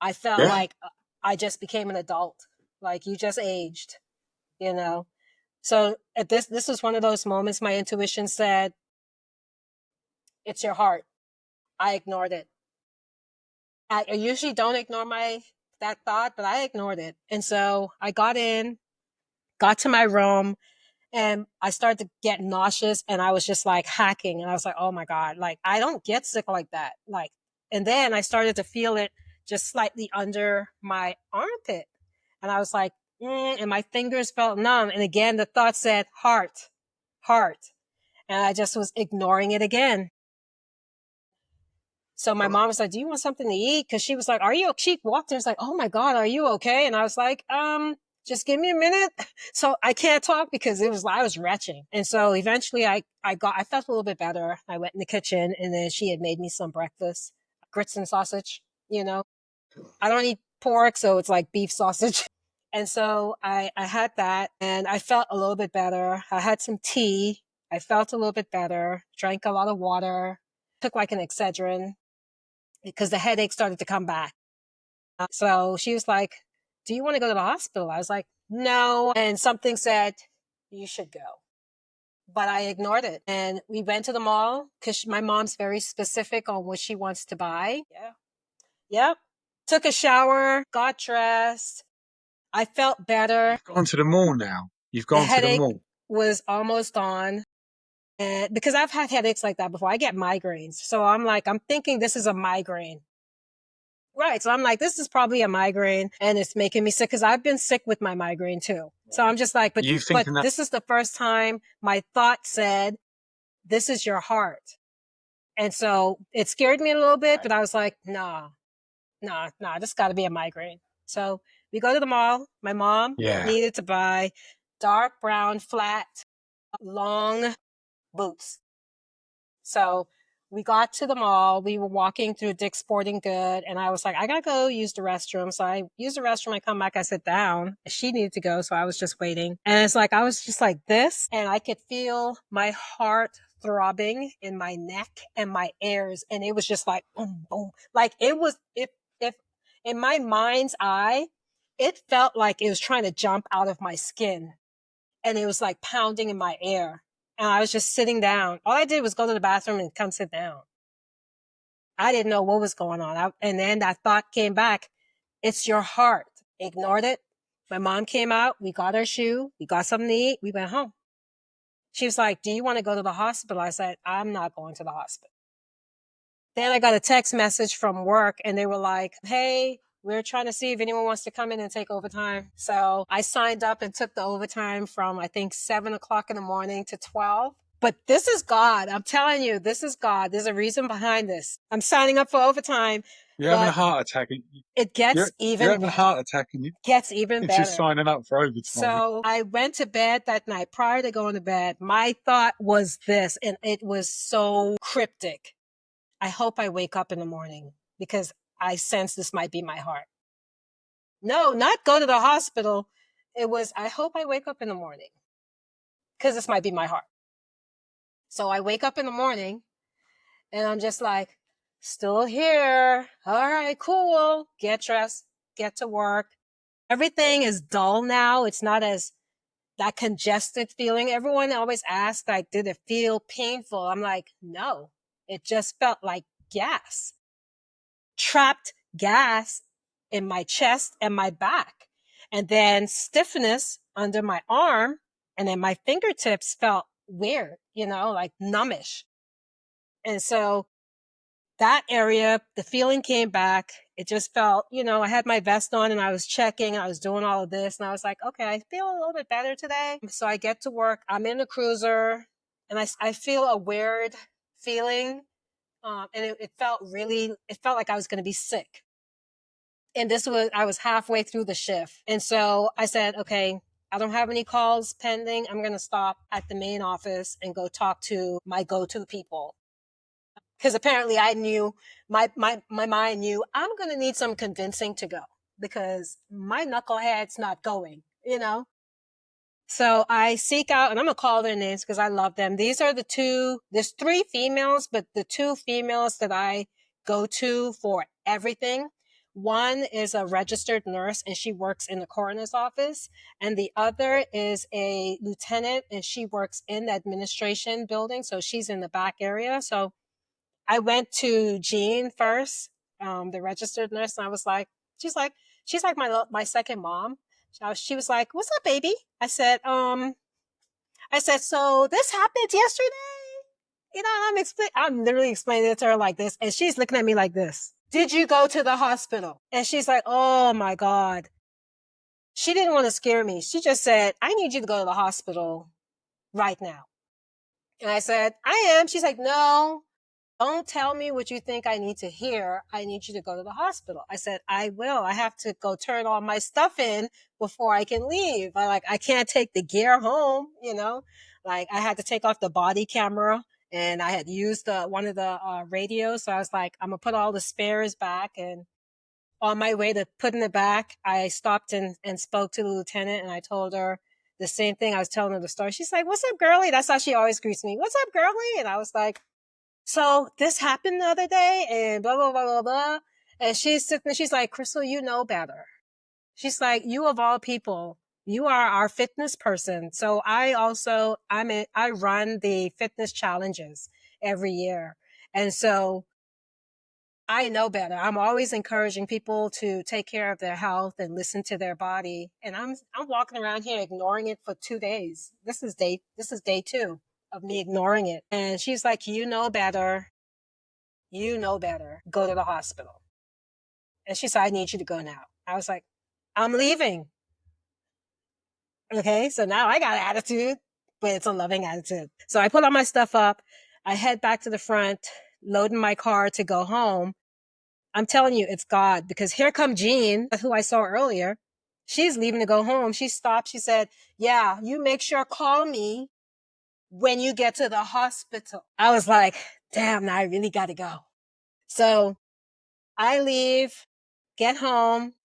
I felt Yeah. like I just became an adult. Like you just aged, you know? So at this was one of those moments my intuition said, it's your heart. I ignored it. I usually don't ignore that thought, but I ignored it. And so I got to my room, and I started to get nauseous, and I was just like hacking. And I was like, oh my God, like I don't get sick like that. Like, and then I started to feel it just slightly under my armpit. And I was like, and my fingers felt numb. And again, the thought said, heart, heart. And I just was ignoring it again. So my mom was like, do you want something to eat? Cause she was like, she walked in and was like, oh my God, are you okay? And I was like, just give me a minute. So I can't talk because I was retching. And so eventually I felt a little bit better. I went in the kitchen, and then she had made me some breakfast, grits and sausage, you know, I don't eat pork. So it's like beef sausage. And so I had that, and I felt a little bit better. I had some tea. I felt a little bit better, drank a lot of water, took like an Excedrin, because the headache started to come back. So she was like, do you want to go to the hospital? I was like, no. And something said, you should go. But I ignored it. And we went to the mall because my mom's very specific on what she wants to buy. Yeah. Yep. Took a shower, got dressed. I felt better. You've gone to the mall now. You've The gone to the headache mall. was almost gone. And because I've had headaches like that before, I get migraines. So I'm thinking this is a migraine. Right. So I'm like, this is probably a migraine, and it's making me sick because I've been sick with my migraine too. So I'm just like, You but thinking that? this is the first time my thought said, this is your heart. And so it scared me a little bit, but I was like, nah, this got to be a migraine. So we go to the mall. My mom Yeah. needed to buy dark brown, flat, long boots. So we got to the mall. We were walking through Dick's Sporting Good, and I was like, I gotta go use the restroom. So I used the restroom. I come back, I sit down. She needed to go, so I was just waiting. And it's like I was just like this, and I could feel my heart throbbing in my neck and my ears, and it was just like boom, boom. Like it was if in my mind's eye, it felt like it was trying to jump out of my skin, and it was like pounding in my ear. And I was just sitting down. All I did was go to the bathroom and come sit down. I didn't know what was going on. And then that thought came back. It's your heart. Ignored it. My mom came out. We got our shoe. We got something to eat. We went home. She was like, do you want to go to the hospital? I said, I'm not going to the hospital. Then I got a text message from work, and they were like, hey, we're trying to see if anyone wants to come in and take overtime. So I signed up and took the overtime from, I think, 7 o'clock in the morning to 12. But this is God. I'm telling you, this is God. There's a reason behind this. I'm signing up for overtime, You're having a but heart attack. it You're having a heart attack, and gets even you're just better. signing up for overtime. So I went to bed that night. Prior to going to bed, my thought was this, and it was so cryptic. I hope I wake up in the morning because I sense this might be my heart. No, not go to the hospital. It was, I hope I wake up in the morning because this might be my heart. So I wake up in the morning, and I'm just like, still here. All right, cool. Get dressed, get to work. Everything is dull now. It's not as that congested feeling. Everyone always asks, like, did it feel painful? I'm like, no, it just felt like gas. Trapped gas in my chest and my back, and then stiffness under my arm, and then my fingertips felt weird. like numbish. And so that area, the feeling came back. It just felt, I had my vest on and I was checking, I was doing all of this, and I was like, okay, I feel a little bit better today. So I get to work, I'm in the cruiser, and I feel a weird feeling. And it felt like I was going to be sick. And I was halfway through the shift. And so I said, okay, I don't have any calls pending. I'm going to stop at the main office and go talk to my go-to people. Because apparently I knew, my mind knew I'm going to need some convincing to go because my knucklehead's not going. So I seek out, and I'm going to call their names because I love them. There's 3 females, but the 2 females that I go to for everything. One is a registered nurse and she works in the coroner's office. And the other is a lieutenant and she works in the administration building. So she's in the back area. So I went to Jean first, the registered nurse, and I was like, she's like, my second mom. She was like, "What's up, baby?" I said, "So this happened yesterday." I'm literally explaining it to her like this, and she's looking at me like this. Did you go to the hospital? And she's like, "Oh my God." She didn't want to scare me. She just said, "I need you to go to the hospital right now." And I said, "I am." She's like, "No. Don't tell me what you think I need to hear. I need you to go to the hospital." I said, "I will. I have to go turn all my stuff in before I can leave. I can't take the gear home. Like I had to take off the body camera and I had used one of the radios. So I was like, I'm gonna put all the spares back. And on my way to putting it back, I stopped and spoke to the lieutenant and I told her the same thing. I was telling her the story. She's like, "What's up, girlie?" That's how she always greets me. "What's up, girlie?" And I was like, "So this happened the other day and blah, blah, blah, blah, blah." And she's sitting there, she's like, "Chrystal, you know better." She's like, "You of all people, you are our fitness person." So I run the fitness challenges every year. And so I know better. I'm always encouraging people to take care of their health and listen to their body. And I'm walking around here ignoring it for 2 days. This is day 2 of me ignoring it. And she's like, "You know better. You know better. Go to the hospital." And she said, "I need you to go now." I was like, "I'm leaving." Okay. So now I got an attitude, but it's a loving attitude. So I put all my stuff up. I head back to the front, loading my car to go home. I'm telling you, it's God, because here come Jean, who I saw earlier. She's leaving to go home. She stopped. She said, "Yeah, you make sure call me when you get to the hospital." I was like, damn, now I really got to go. So I leave, get home,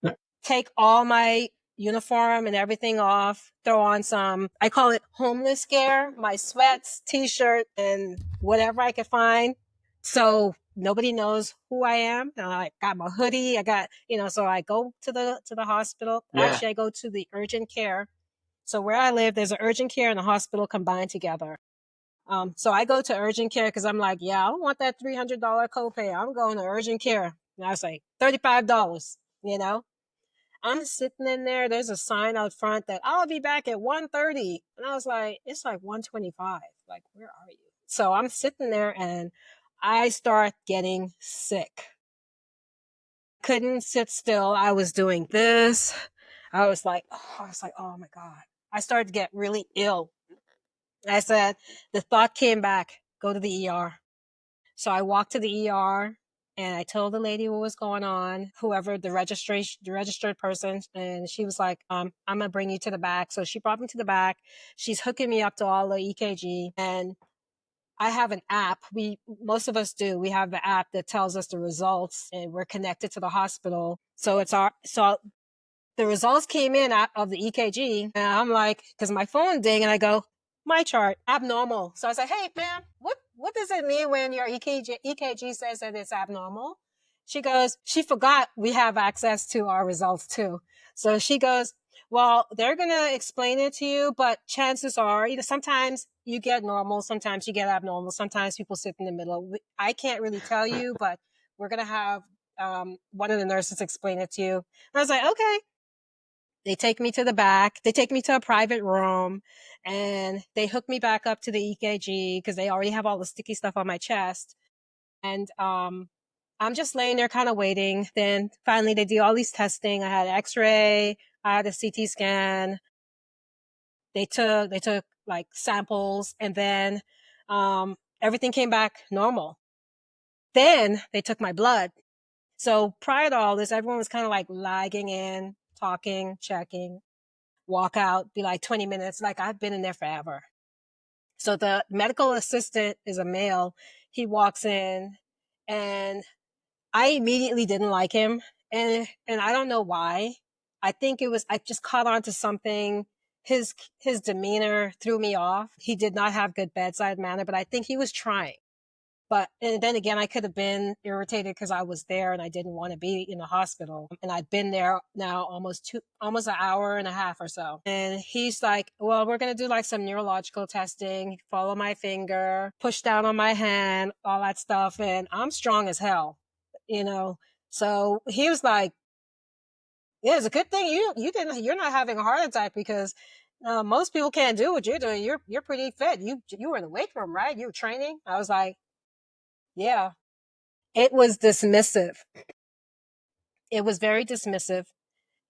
take all my uniform and everything off, throw on some, I call it homeless gear, my sweats, t-shirt, and whatever I could find. So nobody knows who I am. I got my hoodie. So I go to the hospital. Yeah. Actually, I go to the urgent care. So where I live, there's an urgent care and a hospital combined together. So I go to urgent care because I'm like, yeah, I don't want that $300 copay. I'm going to urgent care. And I was like, $35, you know? I'm sitting in there. There's a sign out front that I'll be back at 1:30. And I was like, it's like 1:25. Like, where are you? So I'm sitting there and I start getting sick. Couldn't sit still. I was doing this. Oh my God. I started to get really ill. I said, the thought came back, go to the ER. So I walked to the ER and I told the lady what was going on, whoever the registered person. And she was like, I'm going to bring you to the back. So she brought me to the back. She's hooking me up to all the EKG, and I have an app. Most of us do. We have the app that tells us the results and we're connected to the hospital. So the results came in of the EKG, and I'm like, because my phone ding, and I go, my chart, abnormal. So I said, "Hey, ma'am, what does it mean when your EKG says that it's abnormal?" She goes, she forgot we have access to our results too. So she goes, "Well, they're going to explain it to you, but chances are, sometimes you get normal, sometimes you get abnormal, sometimes people sit in the middle. I can't really tell you, but we're going to have one of the nurses explain it to you." And I was like, okay. They take me to the back. They take me to a private room and they hook me back up to the EKG because they already have all the sticky stuff on my chest. And I'm just laying there kind of waiting. Then finally they do all these testing. I had an X-ray, I had a CT scan. They took like samples and then everything came back normal. Then they took my blood. So prior to all this, everyone was kind of like lagging in, talking, checking, walk out, be like 20 minutes. Like I've been in there forever. So the medical assistant is a male. He walks in and I immediately didn't like him. And I don't know why. I think it was, I just caught on to something. His demeanor threw me off. He did not have good bedside manner, but I think he was trying. But and then again, I could have been irritated because I was there and I didn't want to be in the hospital. And I'd been there now almost an hour and a half or so. And he's like, well, we're going to do like some neurological testing, follow my finger, push down on my hand, all that stuff. And I'm strong as hell, you know? So he was like, yeah, it's a good thing you're not having a heart attack because most people can't do what you're doing. You're pretty fit. You were in the weight room, right? You were training. I was like, yeah. It was dismissive. It was very dismissive.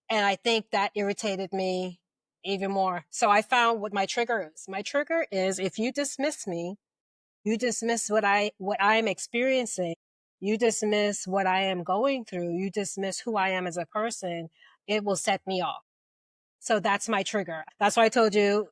And I think that irritated me even more. So I found what my trigger is. My trigger is if you dismiss me, you dismiss what I am experiencing, you dismiss what I am going through, you dismiss who I am as a person, it will set me off. So that's my trigger. That's why I told you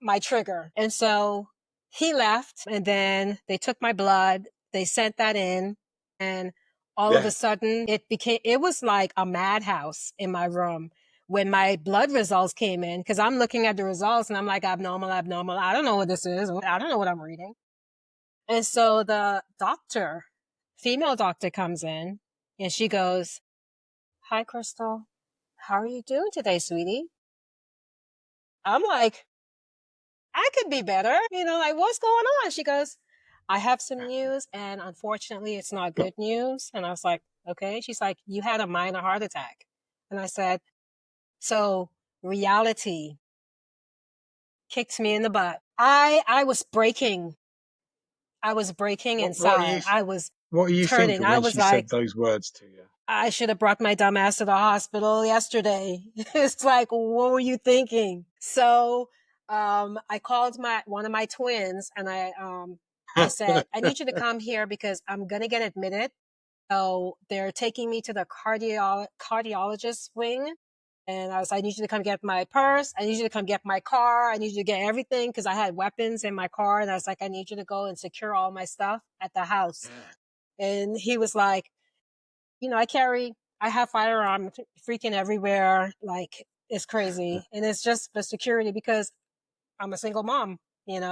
my trigger. And so he left and then they took my blood, they sent that in and all of a Yeah. sudden it was like a madhouse in my room when my blood results came in because I'm looking at the results and I'm like abnormal, abnormal. I don't know what this is. I don't know what I'm reading. And so the doctor, female doctor comes in and she goes, "Hi, Chrystal. How are you doing today, sweetie?" I'm like, I could be better. Like, what's going on? She goes, I have some news, and unfortunately, it's not good news. And I was like, okay. She's like, you had a minor heart attack. And I said, so reality kicked me in the butt. I was breaking. I was breaking What are you inside. I was What are you turning. thinking I when was she said like, those words to you? I should have brought my dumb ass to the hospital yesterday. It's like, what were you thinking? So, I called one of my twins and I said, I need you to come here because I'm going to get admitted. So they're taking me to the cardiologist wing. And I need you to come get my purse. I need you to come get my car. I need you to get everything because I had weapons in my car. And I was like, I need you to go and secure all my stuff at the house. And he was like, I have firearms freaking everywhere. Like it's crazy. And it's just for security because I'm a single mom, and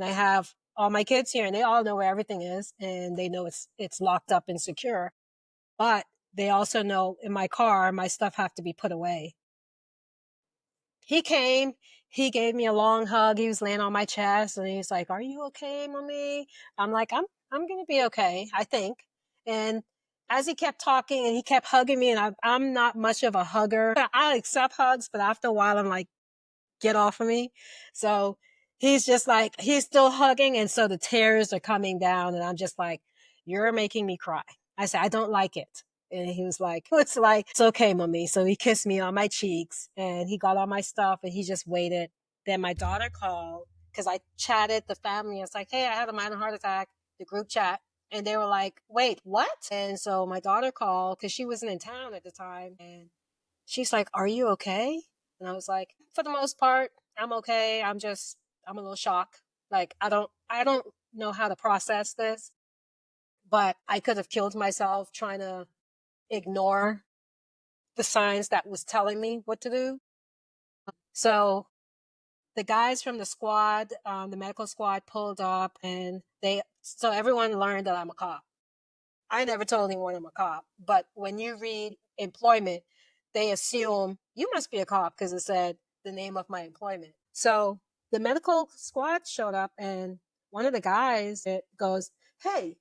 I have all my kids here and they all know where everything is and they know it's locked up and secure. But they also know in my car, my stuff have to be put away. He came, he gave me a long hug. He was laying on my chest and he's like, "Are you okay, mommy?" I'm like, I'm going to be okay, I think. And as he kept talking and he kept hugging me and I'm not much of a hugger. I accept hugs, but after a while I'm like, get off of me. So he's just like, he's still hugging. And so the tears are coming down and I'm just like, you're making me cry. I said, I don't like it. And he was like, it's okay, mommy. So he kissed me on my cheeks and he got all my stuff and he just waited. Then my daughter called because I chatted the family. I was like, hey, I had a minor heart attack, the group chat. And they were like, wait, what? And so my daughter called because she wasn't in town at the time. And she's like, are you okay? And I was like, for the most part, I'm okay. I'm a little shocked. Like, I don't know how to process this, but I could have killed myself trying to ignore the signs that was telling me what to do. So the guys from the squad, the medical squad pulled up and so everyone learned that I'm a cop. I never told anyone I'm a cop, but when you read employment, they assume you must be a cop because it said the name of my employment. So the medical squad showed up and one of the guys goes, hey,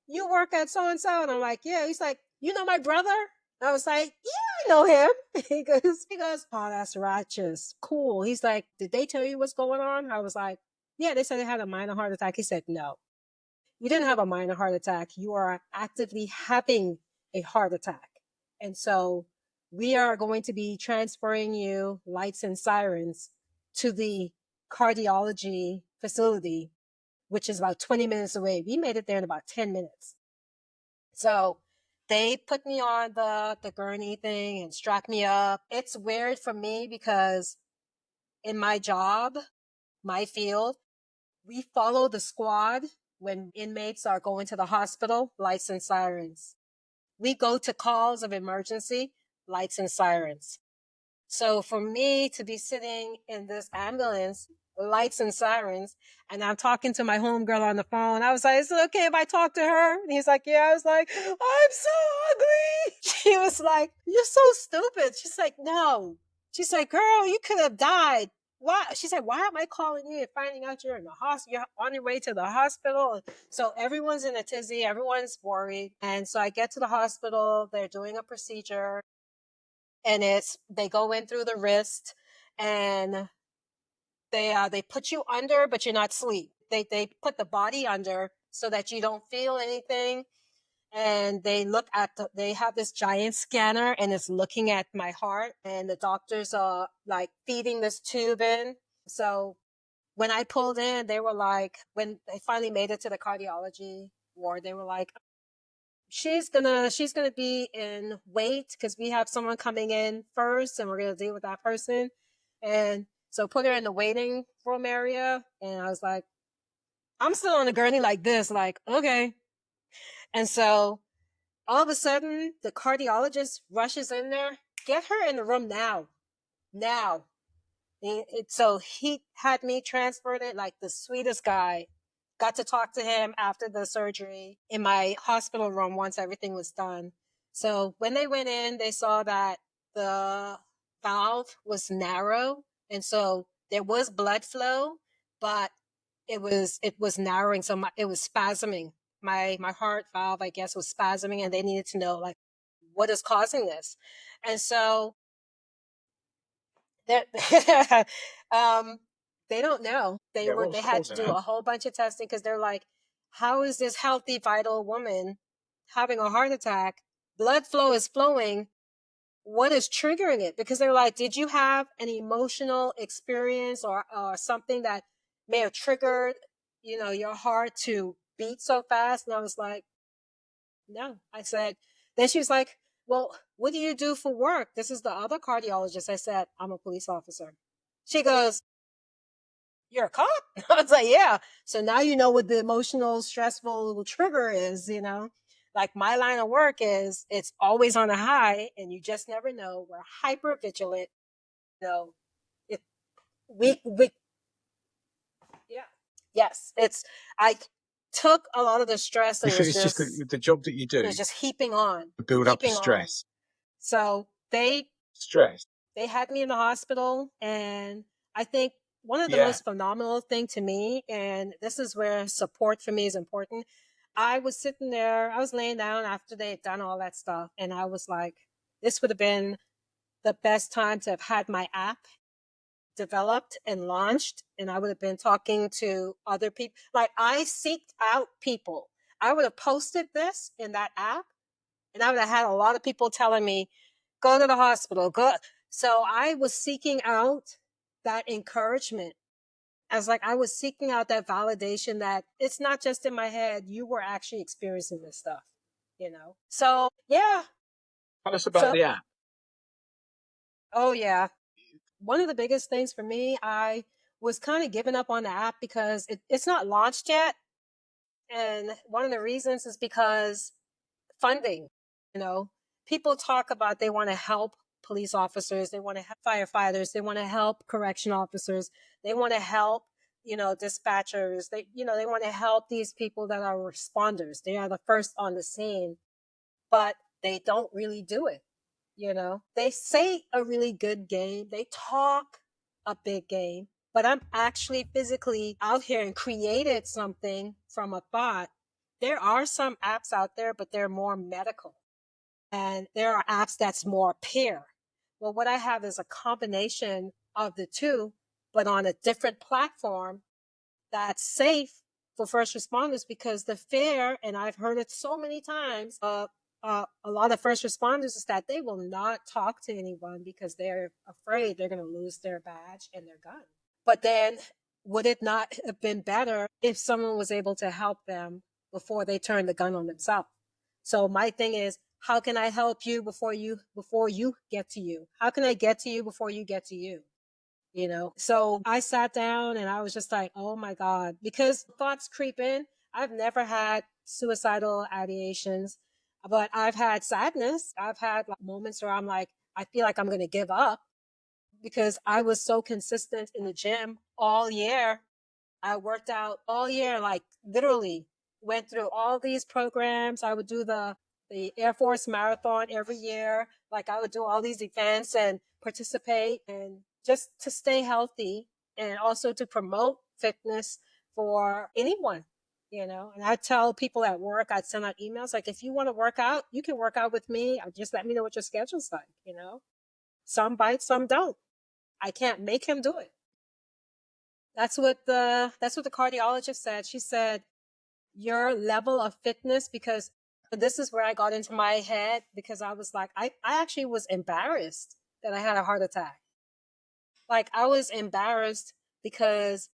you work at so and so? And I'm like, yeah. He's like, you know my brother? I was like, yeah, I know him. He goes, oh, that's righteous. Cool. He's like, did they tell you what's going on? I was like, yeah, they said they had a minor heart attack. He said, no, you didn't have a minor heart attack. You are actively having a heart attack. And so we are going to be transferring you, lights and sirens, to the cardiology facility, which is about 20 minutes away. We made it there in about 10 minutes. So they put me on the gurney thing and strapped me up. It's weird for me because in my job, my field, we follow the squad when inmates are going to the hospital, lights and sirens. We go to calls of emergency, lights and sirens. So for me to be sitting in this ambulance, lights and sirens, and I'm talking to my homegirl on the phone, I was like, is it okay if I talk to her? And he's like, yeah. I was like, I'm so ugly. She was like, you're so stupid. She's like, no. She's like, girl, you could have died. Why? She's like, why am I calling you and finding out you're in the hospital? You're on your way to the hospital. So everyone's in a tizzy. Everyone's worried. And so I get to the hospital. They're doing a procedure and they go in through the wrist and they put you under, but you're not asleep. They put the body under so that you don't feel anything. And they have this giant scanner and it's looking at my heart, and the doctors are like feeding this tube in. So when I pulled in, they were like, when they finally made it to the cardiology ward, they were like, she's gonna be in wait because we have someone coming in first and we're gonna deal with that person. And so put her in the waiting room area, and I was like, I'm still on the gurney like this, like, okay. And so all of a sudden the cardiologist rushes in there, get her in the room now. Now. So he had me transferred it, like the sweetest guy. Got to talk to him after the surgery in my hospital room once everything was done. So when they went in, they saw that the valve was narrow. And so there was blood flow, but it was narrowing. So it was spasming. My heart valve, I guess, was spasming, and they needed to know, like, what is causing this? And so that they don't know. Yeah, what was They had to causing do it? a whole bunch of testing because they're like, how is this healthy, vital woman having a heart attack? Blood flow is flowing. What is triggering it? Because they're like, did you have an emotional experience or something that may have triggered, your heart to beat so fast? And I was like, no. I said, then she was like, well, what do you do for work? This is the other cardiologist. I said, I'm a police officer. She goes, you're a cop? I was like, yeah. So now you know what the emotional, stressful trigger is. Like my line of work is it's always on a high and you just never know. We're hyper vigilant. You know, it, we, yeah. Yes. I took a lot of the stress and You think it's just the job that you it do was just heaping on, to build up the heaping on. stress? So Stress. they had me in the hospital, and I think one of the Yeah. most phenomenal thing to me, and this is where support for me is important. I was sitting there, I was laying down after they had done all that stuff, and I was like, this would have been the best time to have had my app developed and launched, and I would have been talking to other people. Like I seeked out people. I would have posted this in that app, and I would have had a lot of people telling me, go to the hospital, go. So I was seeking out that encouragement. I was seeking out that validation that it's not just in my head. You were actually experiencing this stuff. So yeah. Tell us about So, the app. oh yeah. One of the biggest things for me, I was kind of giving up on the app because it's not launched yet. And one of the reasons is because funding. You know, people talk about they want to help police officers, they want to help firefighters, they want to help correction officers, they want to help, dispatchers. They want to help these people that are responders. They are the first on the scene, but they don't really do it. They say a really good game, they talk a big game, but I'm actually physically out here and created something from a thought. There are some apps out there, but they're more medical. And there are apps that's more peer. Well, what I have is a combination of the two, but on a different platform that's safe for first responders, because the fear, and I've heard it so many times, a lot of first responders is that they will not talk to anyone because they're afraid they're going to lose their badge and their gun. But then, would it not have been better if someone was able to help them before they turn the gun on themselves? So my thing is, how can I help you before you get to you? How can I get to you before you get to you? So I sat down and I was just like, oh my God, because thoughts creep in. I've never had suicidal ideations, but I've had sadness. I've had like moments where I'm like, I feel like I'm going to give up because I was so consistent in the gym all year. I worked out all year, like literally went through all these programs. I would do the Air Force Marathon every year. Like I would do all these events and participate and just to stay healthy and also to promote fitness for anyone. And I tell people at work, I'd send out emails like, if you want to work out, you can work out with me. Just let me know what your schedule's like. Some bite, some don't. I can't make him do it. That's what the cardiologist said. She said your level of fitness, because this is where I got into my head, because I was like, I actually was embarrassed that I had a heart attack. Like I was embarrassed because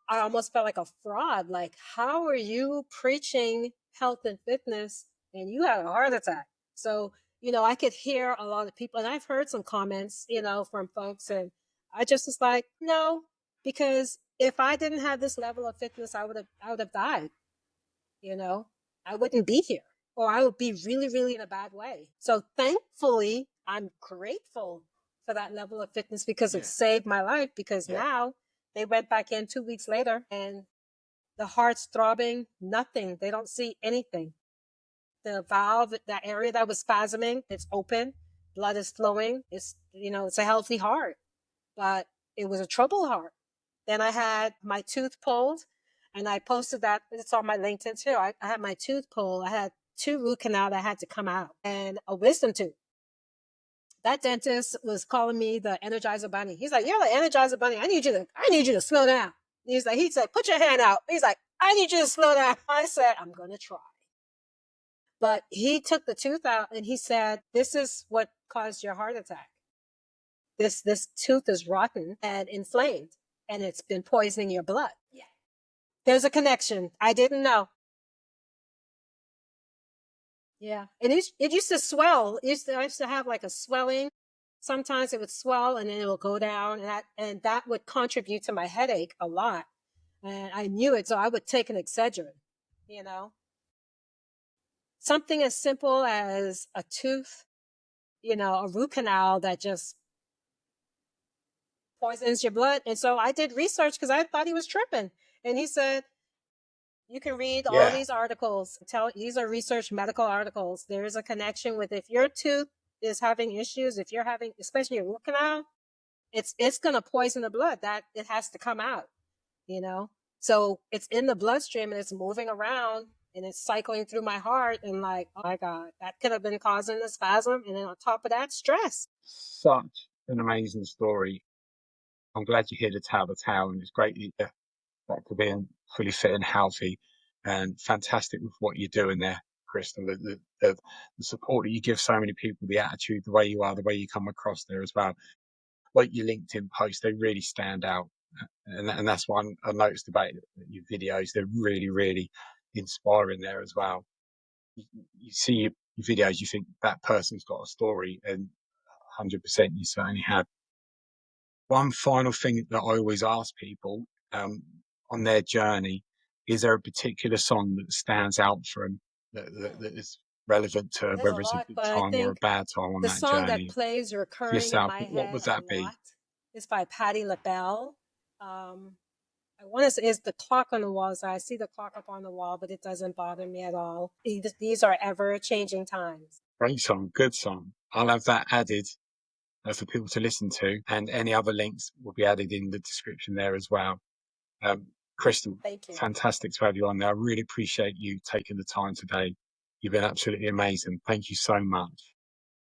I almost felt like a fraud. Like, how are you preaching health and fitness and you had a heart attack? So, I could hear a lot of people, and I've heard some comments, from folks, and I just was like, no, because if I didn't have this level of fitness, I would have died, you know, I wouldn't be here, or I would be really, really in a bad way. So thankfully, I'm grateful for that level of fitness because it saved my life. Because now they went back in 2 weeks later and the heart's throbbing, nothing. They don't see anything. The valve, that area that was spasming, it's open, blood is flowing. It's a healthy heart, but it was a troubled heart. Then I had my tooth pulled, and I posted that. It's on my LinkedIn too. I had my tooth pulled. I had 2 root canal that had to come out and a wisdom tooth. That dentist was calling me the Energizer Bunny. He's like, "You're the Energizer Bunny. I need you to slow down." He said, "Put your hand out." He's like, "I need you to slow down." I said, "I'm gonna try." But he took the tooth out and he said, "This is what caused your heart attack. This tooth is rotten and inflamed, and it's been poisoning your blood." Yeah. There's a connection. I didn't know. Yeah. And it used to swell. I used to have like a swelling. Sometimes it would swell and then it will go down, and that would contribute to my headache a lot. And I knew it, so I would take an Excedrin, you know. Something as simple as a tooth, a root canal that just poisons your blood. And so I did research because I thought he was tripping. And he said, you can read all these articles. These are research medical articles. There is a connection with, if your tooth is having issues, if you're having, especially a root canal, it's gonna poison the blood. That it has to come out, you know. So it's in the bloodstream and it's moving around and it's cycling through my heart, and like, oh my God, that could have been causing a spasm. And then on top of that, stress. Such an amazing story. I'm glad you're here to tell the tale, and it's great that you're back to being fully fit and healthy, and fantastic with what you're doing there, Chrystal. The support that you give so many people, the attitude, the way you are, the way you come across there as well. Like your LinkedIn posts, they really stand out. And that's what I noticed about your videos. They're really, really inspiring there as well. You see your videos, you think that person's got a story, and 100% you certainly have. One final thing that I always ask people, on their journey, is there a particular song that stands out for them that is relevant to There's a whether it's a lot, good but I time or a think bad time on the that song that journey? plays For recurring in yourself, my what head would a that be? lot is by Patti LaBelle. Um, I want to say it's the clock on the wall. So I see the clock up on the wall, but it doesn't bother me at all. These are ever changing times. Great song, good song. I'll have that added for people to listen to, and any other links will be added in the description there as well. Chrystal, Thank you. fantastic to have you on there. I really appreciate you taking the time today. You've been absolutely amazing. Thank you so much.